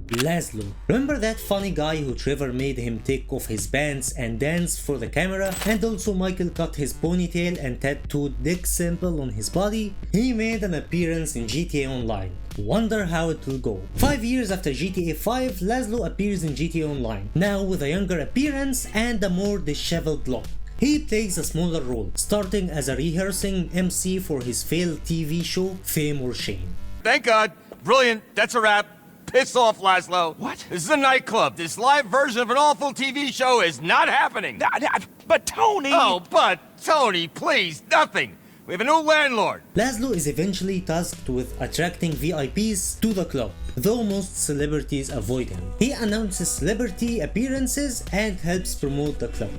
Lazlow. Remember that funny guy who Trevor made him take off his pants and dance for the camera? And also Michael cut his ponytail and tattooed dick symbol on his body? He made an appearance in GTA Online. Wonder how it will go. 5 years after GTA 5, Lazlow appears in GTA Online, now with a younger appearance and a more disheveled look. He plays a smaller role, starting as a rehearsing MC for his failed TV show, Fame or Shame. Thank God. Brilliant. That's a wrap. Piss off, Lazlow. What? This is a nightclub. This live version of an awful TV show is not happening. But Tony... Oh, but Tony, please, nothing. We have a new landlord. Lazlow is eventually tasked with attracting VIPs to the club, though most celebrities avoid him. He announces celebrity appearances and helps promote the club.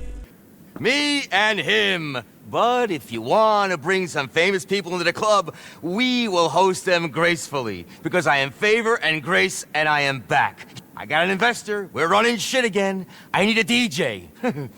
Me and him. But if you want to bring some famous people into the club, we will host them gracefully. Because I am favor and grace, and I am back. I got an investor. We're running shit again. I need a DJ.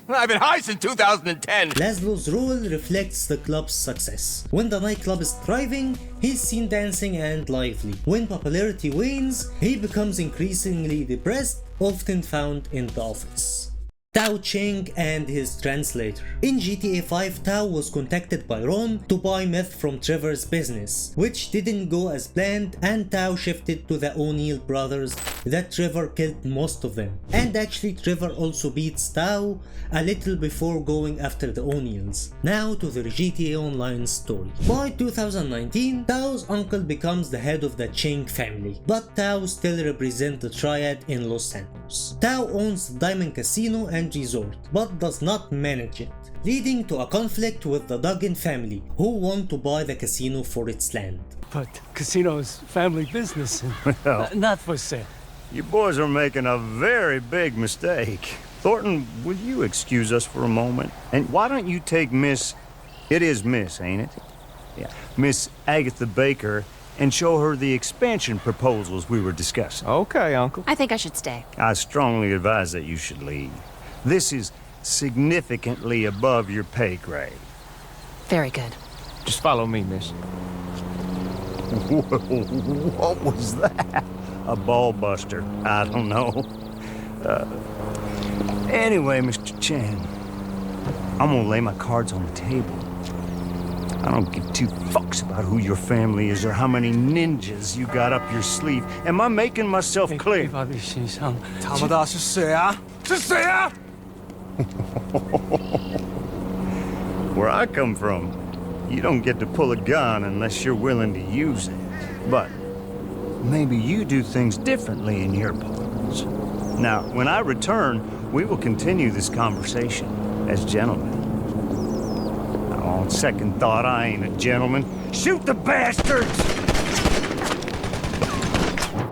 I've been high since 2010. Lazlow's role reflects the club's success. When the nightclub is thriving, he's seen dancing and lively. When popularity wanes, he becomes increasingly depressed, often found in the office. Tao Cheng and His Translator. In GTA 5, Tao was contacted by Ron to buy meth from Trevor's business, which didn't go as planned, and Tao shifted to the O'Neill brothers that Trevor killed most of them. And actually Trevor also beats Tao a little before going after the O'Neills. Now to the GTA Online story. By 2019, Tao's uncle becomes the head of the Cheng family, but Tao still represents the triad in Los Santos. Tao owns the Diamond Casino and resort, but does not manage it, leading to a conflict with the Duggan family, who want to buy the casino for its land. But casino's family business, Well, not for sale. you boys are making a very big mistake. Thornton, will you excuse us for a moment? And why don't you take Miss... It is Miss, ain't it? Yeah. Miss Agatha Baker and show her the expansion proposals we were discussing. Okay, Uncle. I think I should stay. I strongly advise that you should leave. This is significantly above your pay grade. Very good. Just follow me, miss. What was that? A ball buster. I don't know. Anyway, Mr. Chen, I'm gonna lay my cards on the table. I don't give two fucks about who your family is or how many ninjas you got up your sleeve. Am I making myself clear? Where I come from, you don't get to pull a gun unless you're willing to use it. But maybe you do things differently in your parts. Now, when I return, we will continue this conversation as gentlemen. On second thought, I ain't a gentleman. Shoot the bastards!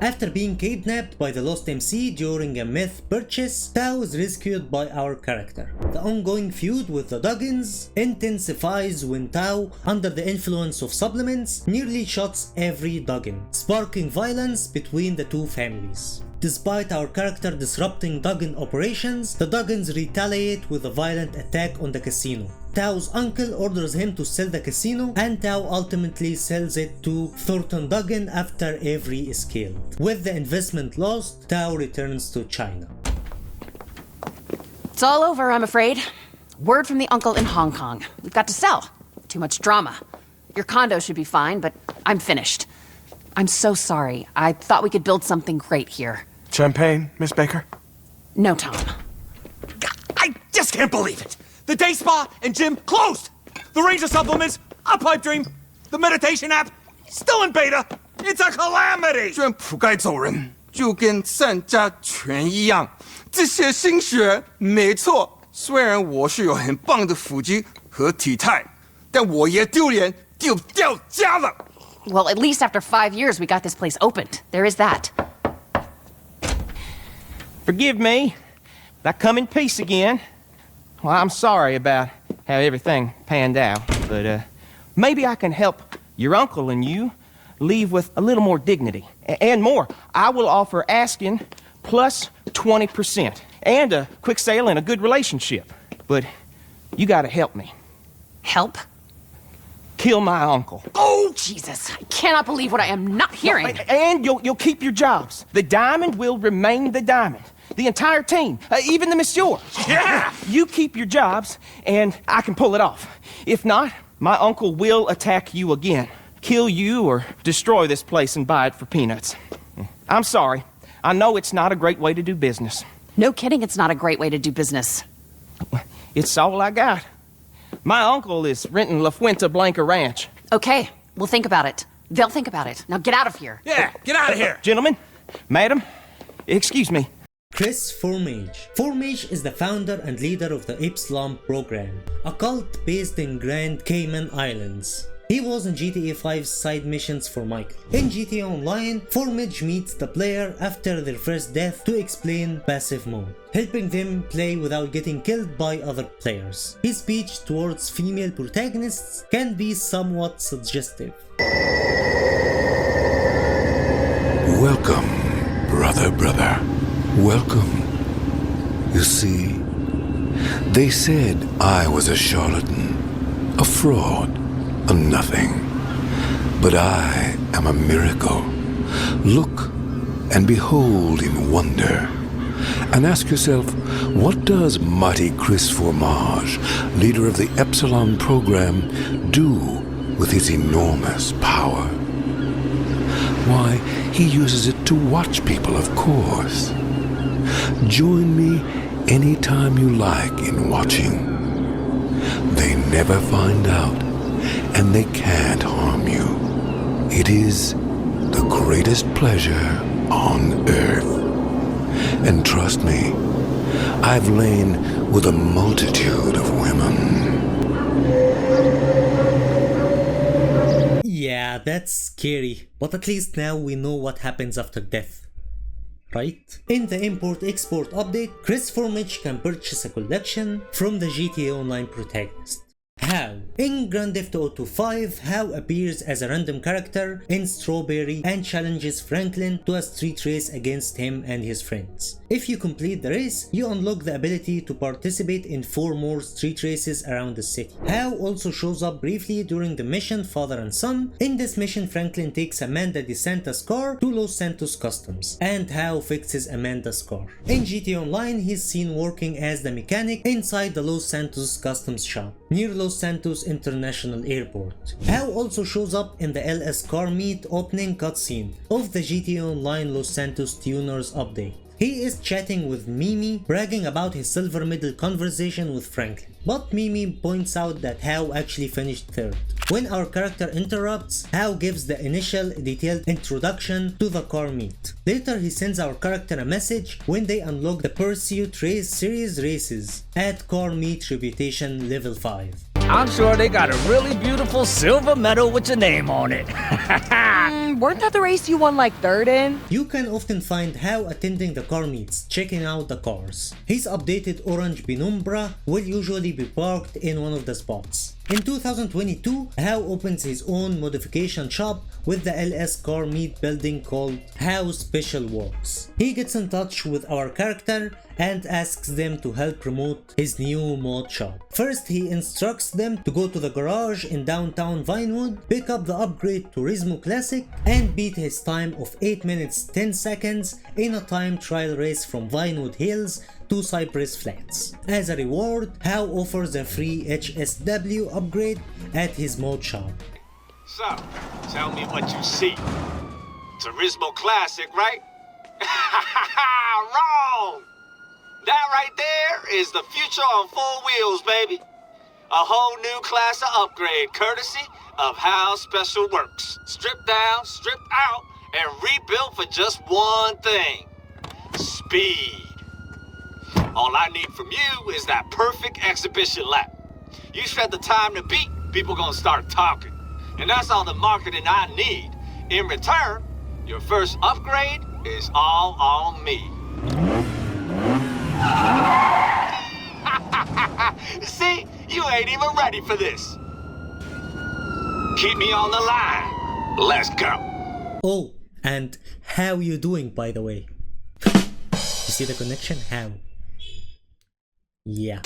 After being kidnapped by the Lost MC during a meth purchase, Tao is rescued by our character. The ongoing feud with the Duggans intensifies when Tao, under the influence of supplements, nearly shots every Duggan, sparking violence between the two families. Despite our character disrupting Duggan operations, the Duggans retaliate with a violent attack on the casino. Tao's uncle orders him to sell the casino, and Tao ultimately sells it to Thornton Duggan after Avery is killed. With the investment lost, Tao returns to China. It's all over, I'm afraid. Word from the uncle in Hong Kong. We've got to sell. Too much drama. Your condo should be fine, but I'm finished. I'm so sorry. I thought we could build something great here. Champagne, Miss Baker? No, Tom. I just can't believe it! The day spa and gym closed! The Ranger supplements, a pipe dream, the meditation app, still in beta! It's a calamity! 宣普该走人，就跟善家全一样。这些心血没错，虽然我是有很棒的腹肌和体态，但我也丢脸丢掉家了。 Well, at least after 5 years, we got this place opened. There is that. Forgive me. I come in peace again. Well, I'm sorry about how everything panned out, but maybe I can help your uncle and you leave with a little more dignity. And more. I will offer asking plus 20%. And a quick sale and a good relationship. But you gotta help me. Help? kill my uncle. Oh, Jesus. I cannot believe what I am not hearing. No, and you'll keep your jobs. The diamond will remain the diamond. The entire team, even the monsieur. Yeah! You keep your jobs, and I can pull it off. If not, my uncle will attack you again. Kill you or destroy this place and buy it for peanuts. I'm sorry. I know it's not a great way to do business. No kidding, it's not a great way to do business. It's all I got. My uncle is renting La Fuente Blanca Ranch. Okay, we'll think about it. They'll think about it. Now get out of here. Yeah, get out of here. Gentlemen, madam, excuse me. Cris Formage. Formage is the founder and leader of the Epsilon program, a cult based in Grand Cayman Islands. He was in GTA 5's side missions for Michael. In GTA Online, Formage meets the player after their first death to explain passive mode, helping them play without getting killed by other players. His speech towards female protagonists can be somewhat suggestive. Welcome, brother. Welcome. You see, they said I was a charlatan, a fraud, a nothing. But I am a miracle. Look and behold in wonder. And ask yourself, what does mighty Cris Formage, leader of the Epsilon program, do with his enormous power? Why, he uses it to watch people, of course. Join me anytime you like in watching. They never find out, and they can't harm you. It is the greatest pleasure on earth. And trust me, I've lain with a multitude of women. Yeah, that's scary, but at least now we know what happens after death. Right? In the import-export update, Cris Formage can purchase a collection from the GTA Online protagonist. How? In Grand Theft Auto 5, How appears as a random character in Strawberry and challenges Franklin to a street race against him and his friends. If you complete the race, you unlock the ability to participate in 4 more street races around the city. How also shows up briefly during the mission Father and Son. In this mission, Franklin takes Amanda DeSanta's car to Los Santos Customs, and How fixes Amanda's car. In GTA Online, he's seen working as the mechanic inside the Los Santos Customs shop near Los Santos International Airport. How also shows up in the LS car meet opening cutscene of the GTA Online Los Santos Tuners update. He is chatting with Mimi, bragging about his silver medal conversation with Franklin. But Mimi points out that How actually finished third. When our character interrupts, How gives the initial detailed introduction to the car meet. Later he sends our character a message when they unlock the Pursuit Race Series races at Car Meet Reputation Level 5. I'm sure they got a really beautiful silver medal with your name on it. Weren't that the race you won like third in? You can often find How attending the car meets, checking out the cars. His updated orange Penumbra will usually be parked in one of the spots. In 2022, How opens his own modification shop with the LS car meet building called How Special Works. He gets in touch with our character and asks them to help promote his new mod shop. First, he instructs them to go to the garage in downtown Vinewood, pick up the upgrade Turismo Classic, and beat his time of 8 minutes 10 seconds in a time trial race from Vinewood Hills to Cypress Flats. As a reward, How offers a free HSW upgrade at his mod shop. So, tell me what you see. Turismo Classic, right? Wrong! That right there is the future on 4 wheels, baby. A whole new class of upgrade, courtesy of How Special Works. Stripped down, stripped out, and rebuilt for just one thing. Speed. All I need from you is that perfect exhibition lap. You set the time to beat, people gonna start talking. And that's all the marketing I need. In return, your first upgrade is all on me. See, you ain't even ready for this. Keep me on the line. Let's go. Oh, and how you doing, by the way? You see the connection? How? Yeah.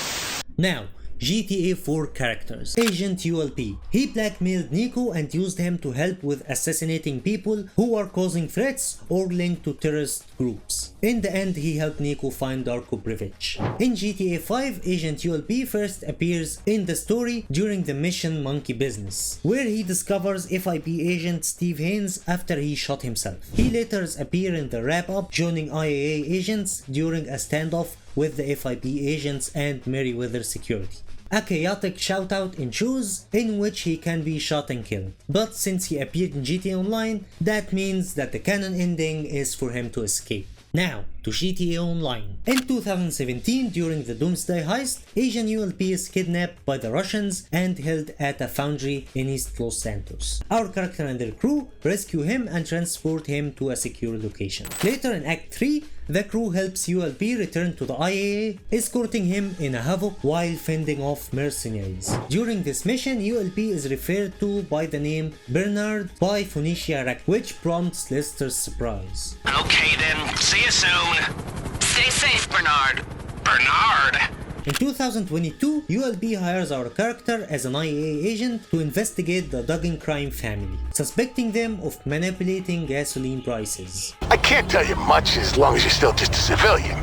Now, GTA 4 characters. Agent ULP. He blackmailed Niko and used him to help with assassinating people who are causing threats or linked to terrorist groups. In the end, he helped Niko find Darko Brevic. In GTA 5, Agent ULP first appears in the story during the mission Monkey Business, where he discovers FIB agent Steve Haynes after he shot himself. He later appears in the wrap-up, joining IAA agents during a standoff with the FIB agents and Merryweather security. A chaotic shoutout ensues in which he can be shot and killed, but since he appeared in GTA Online, that means that the canon ending is for him to escape. Now, to GTA Online. In 2017, during the Doomsday heist, Agent ULP is kidnapped by the Russians and held at a foundry in East Los Santos. Our character and their crew rescue him and transport him to a secure location. Later in Act 3, the crew helps ULP return to the IAA, escorting him in a Havoc while fending off mercenaries. During this mission, ULP is referred to by the name Bernard by Phoenicia Rack, which prompts Lester's surprise. Okay then, see you soon. Stay safe, Bernard. Bernard! In 2022, ULP hires our character as an IAA agent to investigate the Duggan crime family, suspecting them of manipulating gasoline prices. I can't tell you much as long as you're still just a civilian,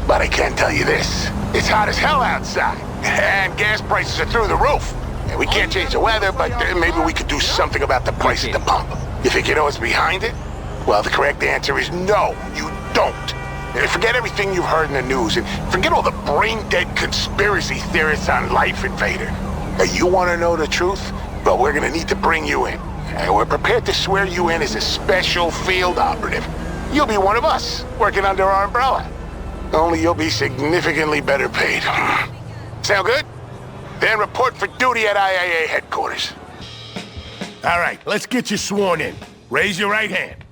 but I can tell you this. It's hot as hell outside, and gas prices are through the roof. And we can't change the weather, but maybe we could do something about the price at the pump. You think you know what's behind it? Well, the correct answer is no, you don't. Forget everything you've heard in the news, and forget all the brain-dead conspiracy theorists on Life Invader. Now, you want to know the truth? Well, we're going to need to bring you in. And we're prepared to swear you in as a special field operative. You'll be one of us, working under our umbrella. Only you'll be significantly better paid. Sound good? Then report for duty at IAA headquarters. All right, let's get you sworn in. Raise your right hand.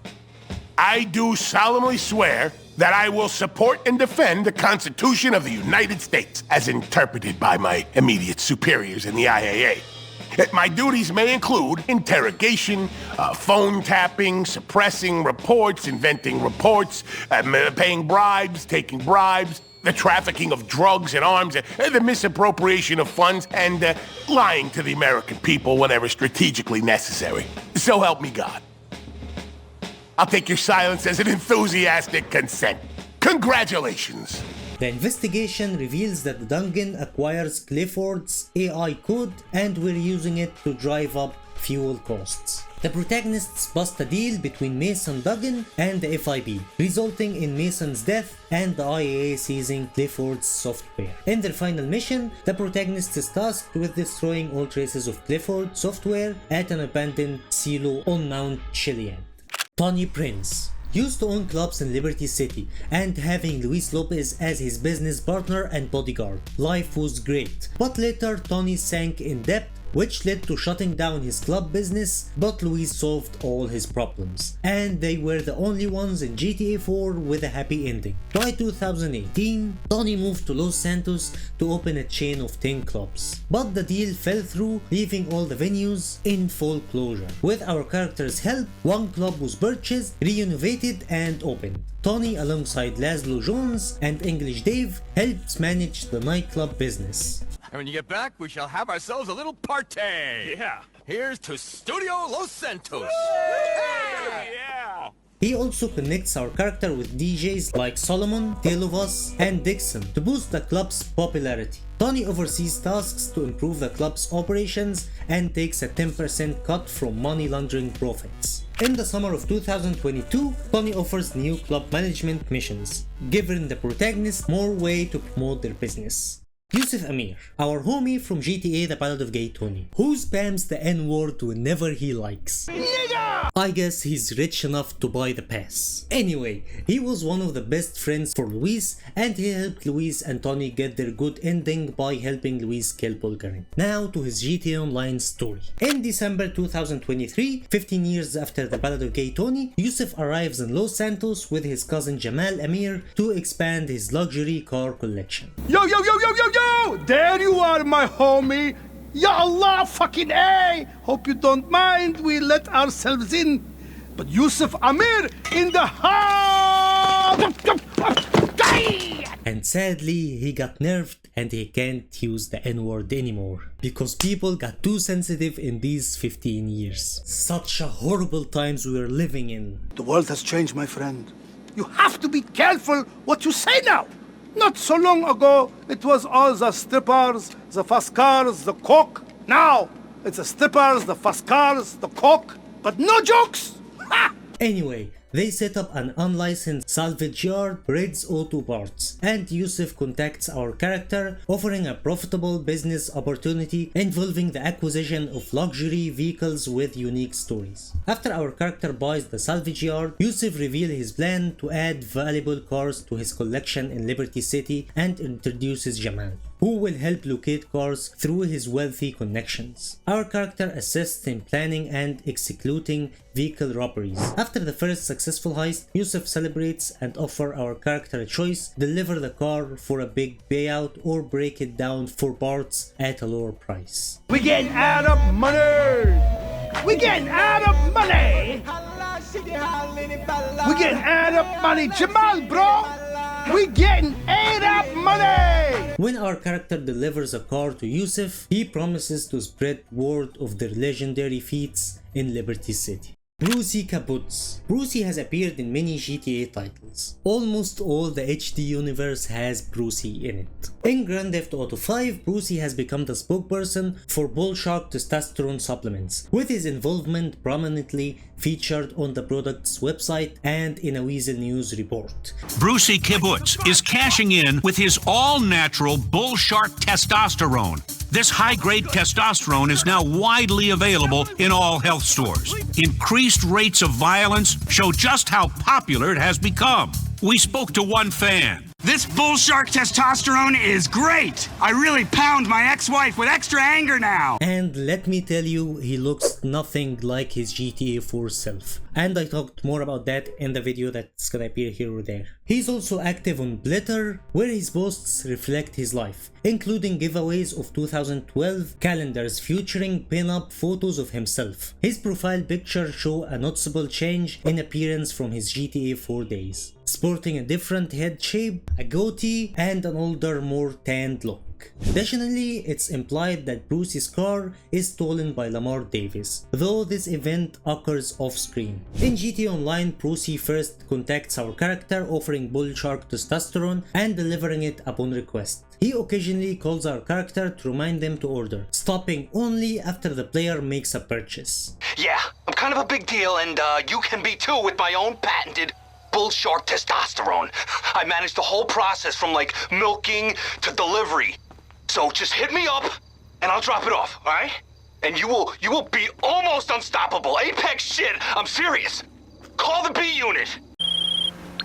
I do solemnly swear that I will support and defend the Constitution of the United States as interpreted by my immediate superiors in the IAA. My duties may include interrogation, phone tapping, suppressing reports, inventing reports, paying bribes, taking bribes, the trafficking of drugs and arms, the misappropriation of funds, and lying to the American people whenever strategically necessary. So help me God. I'll take your silence as an enthusiastic consent. Congratulations! The investigation reveals that the Duggan acquires Clifford's AI code and we're using it to drive up fuel costs. The protagonists bust a deal between Mason Duggan and the FIB, resulting in Mason's death and the IAA seizing Clifford's software. In their final mission, the protagonist is tasked with destroying all traces of Clifford's software at an abandoned silo on Mount Chiliad. Tony Prince used to own clubs in Liberty City and having Luis Lopez as his business partner and bodyguard. Life was great, but later Tony sank in debt, which led to shutting down his club business, but Luis solved all his problems, and they were the only ones in GTA 4 with a happy ending. By 2018, Tony moved to Los Santos to open a chain of 10 clubs, but the deal fell through, leaving all the venues in full closure. With our character's help, one club was purchased, renovated and opened. Tony, alongside Lazlow Jones and English Dave, helped manage the nightclub business. And when you get back, we shall have ourselves a little party. Yeah. Here's to Studio Los Santos. Yeah. He also connects our character with DJs like Solomon, Telovas, and Dixon to boost the club's popularity. Tony oversees tasks to improve the club's operations and takes a 10% cut from money laundering profits. In the summer of 2022, Tony offers new club management missions, giving the protagonists more way to promote their business. Yusuf Amir, our homie from GTA The Ballad of Gay Tony, who spams the N-word whenever he likes. Nigga! I guess he's rich enough to buy the pass. Anyway, he was one of the best friends for Luis, and he helped Luis and Tony get their good ending by helping Luis kill Bulgarin. Now to his GTA Online story. In December 2023, 15 years after The Ballad of Gay Tony, Yusuf arrives in Los Santos with his cousin Jamal Amir to expand his luxury car collection. Yo! There you are, my homie! Ya Allah, fucking A! Hope you don't mind, we let ourselves in. But Yusuf Amir in the house! And sadly, he got nerfed and he can't use the N-word anymore. Because people got too sensitive in these 15 years. Such a horrible times we are living in. The world has changed, my friend. You have to be careful what you say now. Not so long ago, it was all the strippers, the fast cars, the coke. Now, it's the strippers, the fast cars, the coke, but no jokes! Ha! Anyway, they set up an unlicensed salvage yard, Red's Auto Parts, and Yusuf contacts our character, offering a profitable business opportunity involving the acquisition of luxury vehicles with unique stories. After our character buys the salvage yard, Yusuf reveals his plan to add valuable cars to his collection in Liberty City and introduces Jamal, who will help locate cars through his wealthy connections. Our character assists in planning and executing vehicle robberies. After the first successful heist, Yusuf celebrates and offers our character a choice: deliver the car for a big payout or break it down for parts at a lower price. We getting out of money! We getting out of money! We getting out of money, Jamal, bro! We getting ate up money! When our character delivers a car to Yusuf, he promises to spread word of their legendary feats in Liberty City. Brucie Kibbutz. Brucie has appeared in many GTA titles. Almost all the HD universe has Brucie in it. In Grand Theft Auto 5, Brucie has become the spokesperson for Bull Shark testosterone supplements, with his involvement prominently featured on the product's website and in a Weasel News report. Brucie Kibbutz is cashing in with his all-natural Bull Shark testosterone. This high-grade testosterone is now widely available in all health stores. Increased rates of violence show just how popular it has become. We spoke to one fan. This Bull Shark testosterone is great! I really pound my ex-wife with extra anger now! And let me tell you, he looks nothing like his GTA 4 self. And I talked more about that in the video that's gonna appear here or there. He's also active on Blitter, where his posts reflect his life, including giveaways of 2012 calendars featuring pin-up photos of himself. His profile picture show a noticeable change in appearance from his GTA 4 days, sporting a different head shape, a goatee, and an older, more tanned look. Additionally, it's implied that Brucie's car is stolen by Lamar Davis, though this event occurs off-screen. In GTA Online, Brucie first contacts our character, offering Bull Shark testosterone and delivering it upon request. He occasionally calls our character to remind them to order, stopping only after the player makes a purchase. Yeah, I'm kind of a big deal, and you can be too with my own patented Bull Shark testosterone. I managed the whole process from like milking to delivery. So just hit me up and I'll drop it off, alright? And you will be almost unstoppable. Apex shit, I'm serious. Call the B unit.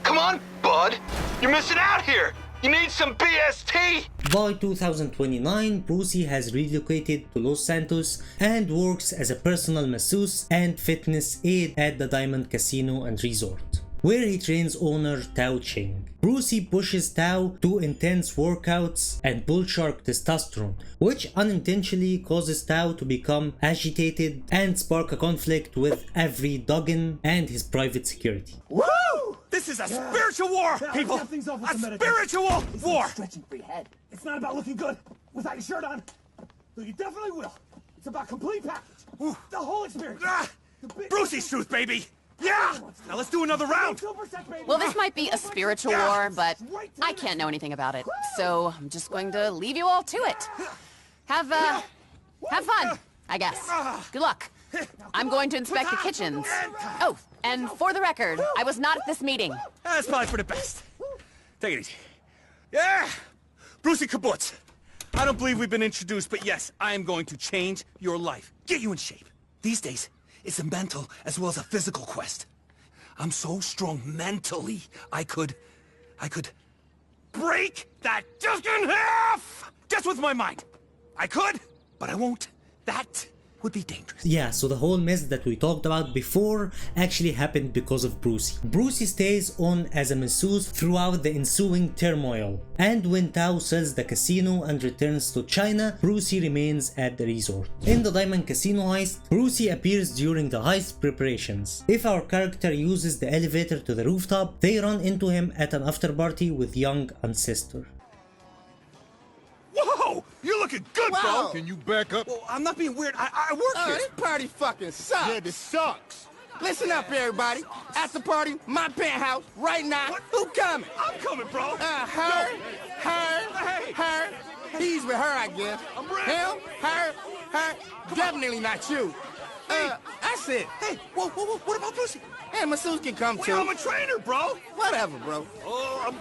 Come on, bud. You're missing out here. You need some BST. By 2029, Brucie has relocated to Los Santos and works as a personal masseuse and fitness aide at the Diamond Casino and Resort, where he trains owner Tao Cheng. Brucie pushes Tao to intense workouts and Bull Shark testosterone, which unintentionally causes Tao to become agitated and spark a conflict with Avery Duggan and his private security. Woo! This is a spiritual war, people! A spiritual war! Stretching for your head. It's not about looking good without your shirt on. Though you definitely will. It's about complete package. The whole experience. Brucie's truth, baby! Yeah! Now let's do another round! Well, this might be a spiritual war, but I can't know anything about it. So I'm just going to leave you all to it. Have fun, I guess. Good luck. I'm going to inspect the kitchens. Oh, and for the record, I was not at this meeting. That's probably for the best. Take it easy. Yeah! Brucie Kibbutz. I don't believe we've been introduced, but yes, I am going to change your life. Get you in shape. These days, it's a mental as well as a physical quest. I'm so strong mentally, I could break that disc in half! Just with my mind. I could, but I won't. That would be dangerous. Yeah, so the whole mess that we talked about before actually happened because of Brucie. Brucie stays on as a masseuse throughout the ensuing turmoil, and when Tao sells the casino and returns to China, Brucie remains at the resort. In the Diamond Casino heist, Brucie appears during the heist preparations. If our character uses the elevator to the rooftop, they run into him at an after party with young ancestor. Whoa! You're looking good, bro! Can you back up? Well, I'm not being weird. I work here. This party fucking sucks. Yeah, this sucks. Listen up, everybody. At the party, my penthouse, right now. What? Who coming? I'm coming, bro. Her. He's with her, I guess. I'm ready. Him, her. Definitely not you. That's it. Hey, whoa, what about Brucie? Hey, masseuse can come too. I'm a trainer, bro. Whatever, bro. Oh, I'm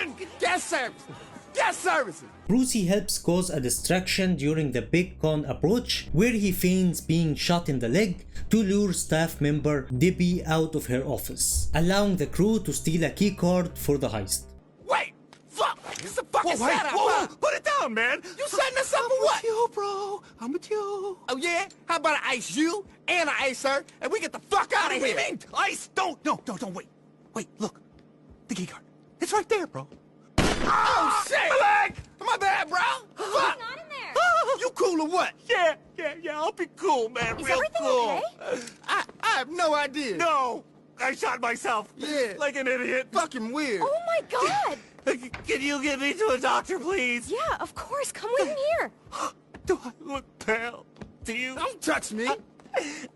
in. Guest services. Guest services. Brucie helps cause a distraction during the Big Con approach, where he feigns being shot in the leg to lure staff member Debbie out of her office, allowing the crew to steal a keycard for the heist. Wait! Fuck! It's a fucking setup! Whoa, put it down, man! You setting us up for what? I'm with you, bro. I'm with you. Oh, yeah? How about I ice you and I ice her and we get the fuck out of here? What do you mean? Ice? Don't, wait. Wait, look. The key card. It's right there, bro. Oh, shit! My leg! My bad, bro! Fuck! Not in there. You cool or what? Yeah, I'll be cool, man. Is Real everything cool. okay? I have no idea. No! I shot myself. Yeah. Like an idiot. Fucking weird. Oh my god! Can you get me to a doctor, please? Yeah, of course. Come with me here. Do I look pale? Do you? Don't touch me.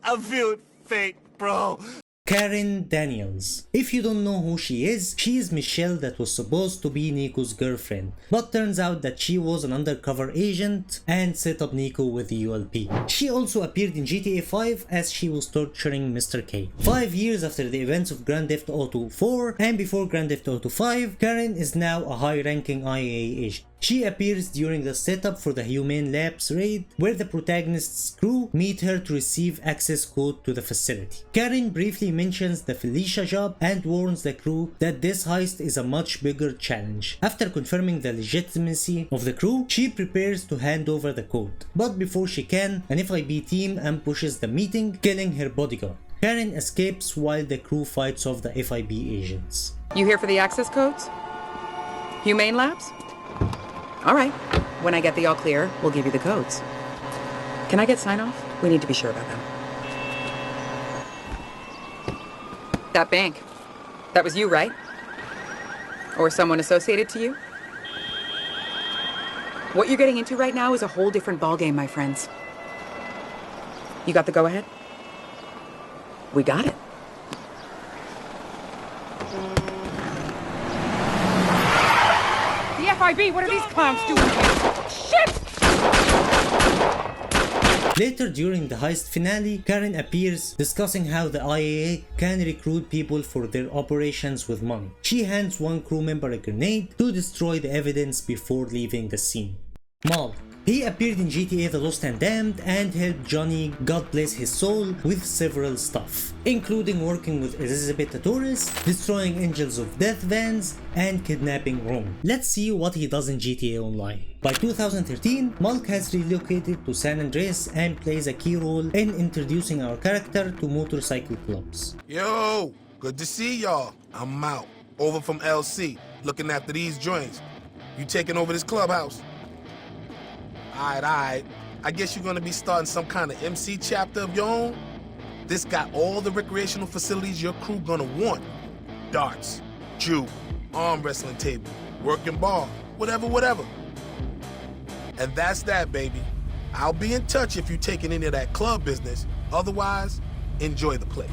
I'm feeling faint, bro. Karen Daniels. If you don't know who she is Michelle that was supposed to be Niko's girlfriend, but turns out that she was an undercover agent and set up Niko with the ULP. She also appeared in GTA 5 as she was torturing Mr. K. 5 years after the events of Grand Theft Auto 4 and before Grand Theft Auto 5, Karen is now a high-ranking IAA agent. She appears during the setup for the Humane Labs raid, where the protagonist's crew meet her to receive access code to the facility. Karen briefly mentions the Felicia job and warns the crew that this heist is a much bigger challenge. After confirming the legitimacy of the crew, she prepares to hand over the code. But before she can, an FIB team ambushes the meeting, killing her bodyguard. Karen escapes while the crew fights off the FIB agents. You here for the access codes? Humane Labs? All right. When I get the all clear, we'll give you the codes. Can I get sign off? We need to be sure about them. That bank. That was you, right? Or someone associated to you? What you're getting into right now is a whole different ballgame, my friends. You got the go-ahead? We got it. FIB, what are these clowns doing here? Shit! Later during the heist finale, Karen appears discussing how the IAA can recruit people for their operations with money. She hands one crew member a grenade to destroy the evidence before leaving the scene. Malc. He appeared in GTA The Lost and Damned and helped Johnny, God bless his soul, with several stuff, including working with Elizabeth Torres, destroying Angels of Death vans, and kidnapping Rome. Let's see what he does in GTA Online. By 2013, Malc has relocated to San Andreas and plays a key role in introducing our character to motorcycle clubs. Yo, good to see y'all. I'm out, over from LC, looking after these joints. You taking over this clubhouse? Alright. I guess you're gonna be starting some kind of MC chapter of your own? This got all the recreational facilities your crew gonna want. Darts, juke, arm wrestling table, working bar, whatever. And that's that, baby. I'll be in touch if you're taking any of that club business. Otherwise, enjoy the place.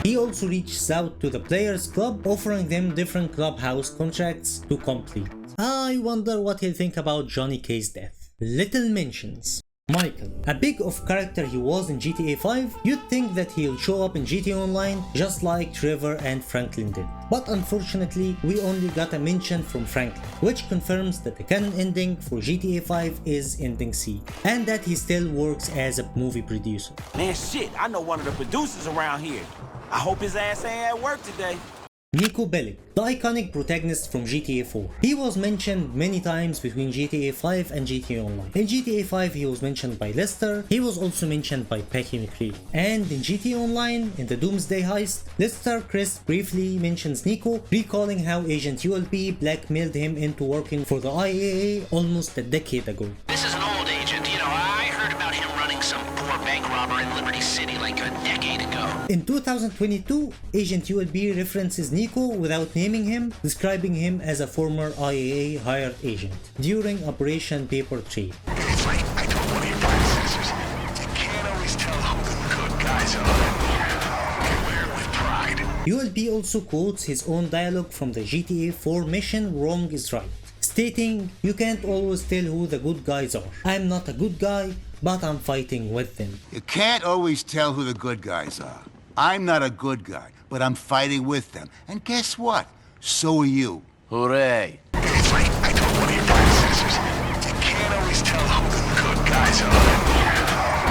He also reaches out to the Players Club, offering them different clubhouse contracts to complete. I wonder what he'll think about Johnny K's death. Little mentions. Michael. A big of character he was in GTA 5, you'd think that he'll show up in GTA Online just like Trevor and Franklin did. But unfortunately, we only got a mention from Franklin, which confirms that the canon ending for GTA 5 is ending C, and that he still works as a movie producer. Man, shit, I know one of the producers around here. I hope his ass ain't at work today. Niko, the iconic protagonist from GTA 4. He was mentioned many times between GTA 5 and GTA Online. In GTA 5 he was mentioned by Lester, he was also mentioned by Peggy McCreary. And in GTA Online, in the Doomsday heist, Lester Crest briefly mentions Niko, recalling how Agent ULB blackmailed him into working for the IAA almost a decade ago. This is an old agent, you know, I heard about him running some poor bank robber in Liberty City like a decade ago. In 2022, Agent ULB references Niko without naming him, describing him as a former IAA hired agent during Operation Paper Trail. It's like I told one of your predecessors, you can't always tell who the good guys are. You wear it with pride. ULB also quotes his own dialogue from the GTA 4 mission Wrong is Right, stating, "You can't always tell who the good guys are. I'm not a good guy, but I'm fighting with them." You can't always tell who the good guys are. I'm not a good guy, but I'm fighting with them. And guess what? So are you. Hooray. It's like I told one of your predecessors, you can't always tell who the good guys are.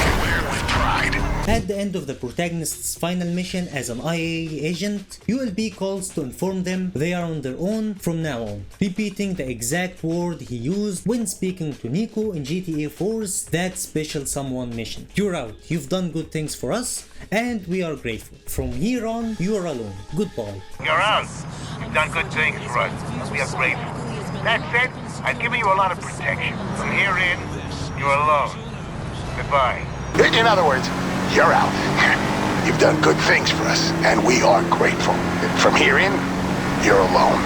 You wear it with pride. At the end of the protagonist's final mission as an IAA agent, ULB calls to inform them they are on their own from now on, repeating the exact word he used when speaking to Niko in GTA 4's That Special Someone mission. "You're out, you've done good things for us, and we are grateful. From here on, you are alone. Goodbye." You're out. You've done good things for us. We are grateful. That said, I've given you a lot of protection. From here in, you're alone. Goodbye. In other words, you're out. You've done good things for us, and we are grateful. From here in, you're alone.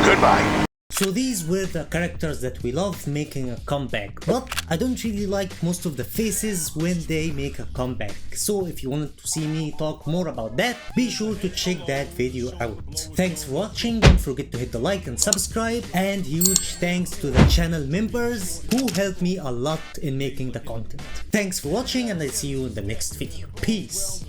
Goodbye. So these were the characters that we love making a comeback, but I don't really like most of the faces when they make a comeback. So if you wanted to see me talk more about that, be sure to check that video out. Thanks for watching, don't forget to hit the like and subscribe, and huge thanks to the channel members who helped me a lot in making the content. Thanks for watching, and I'll see you in the next video. Peace!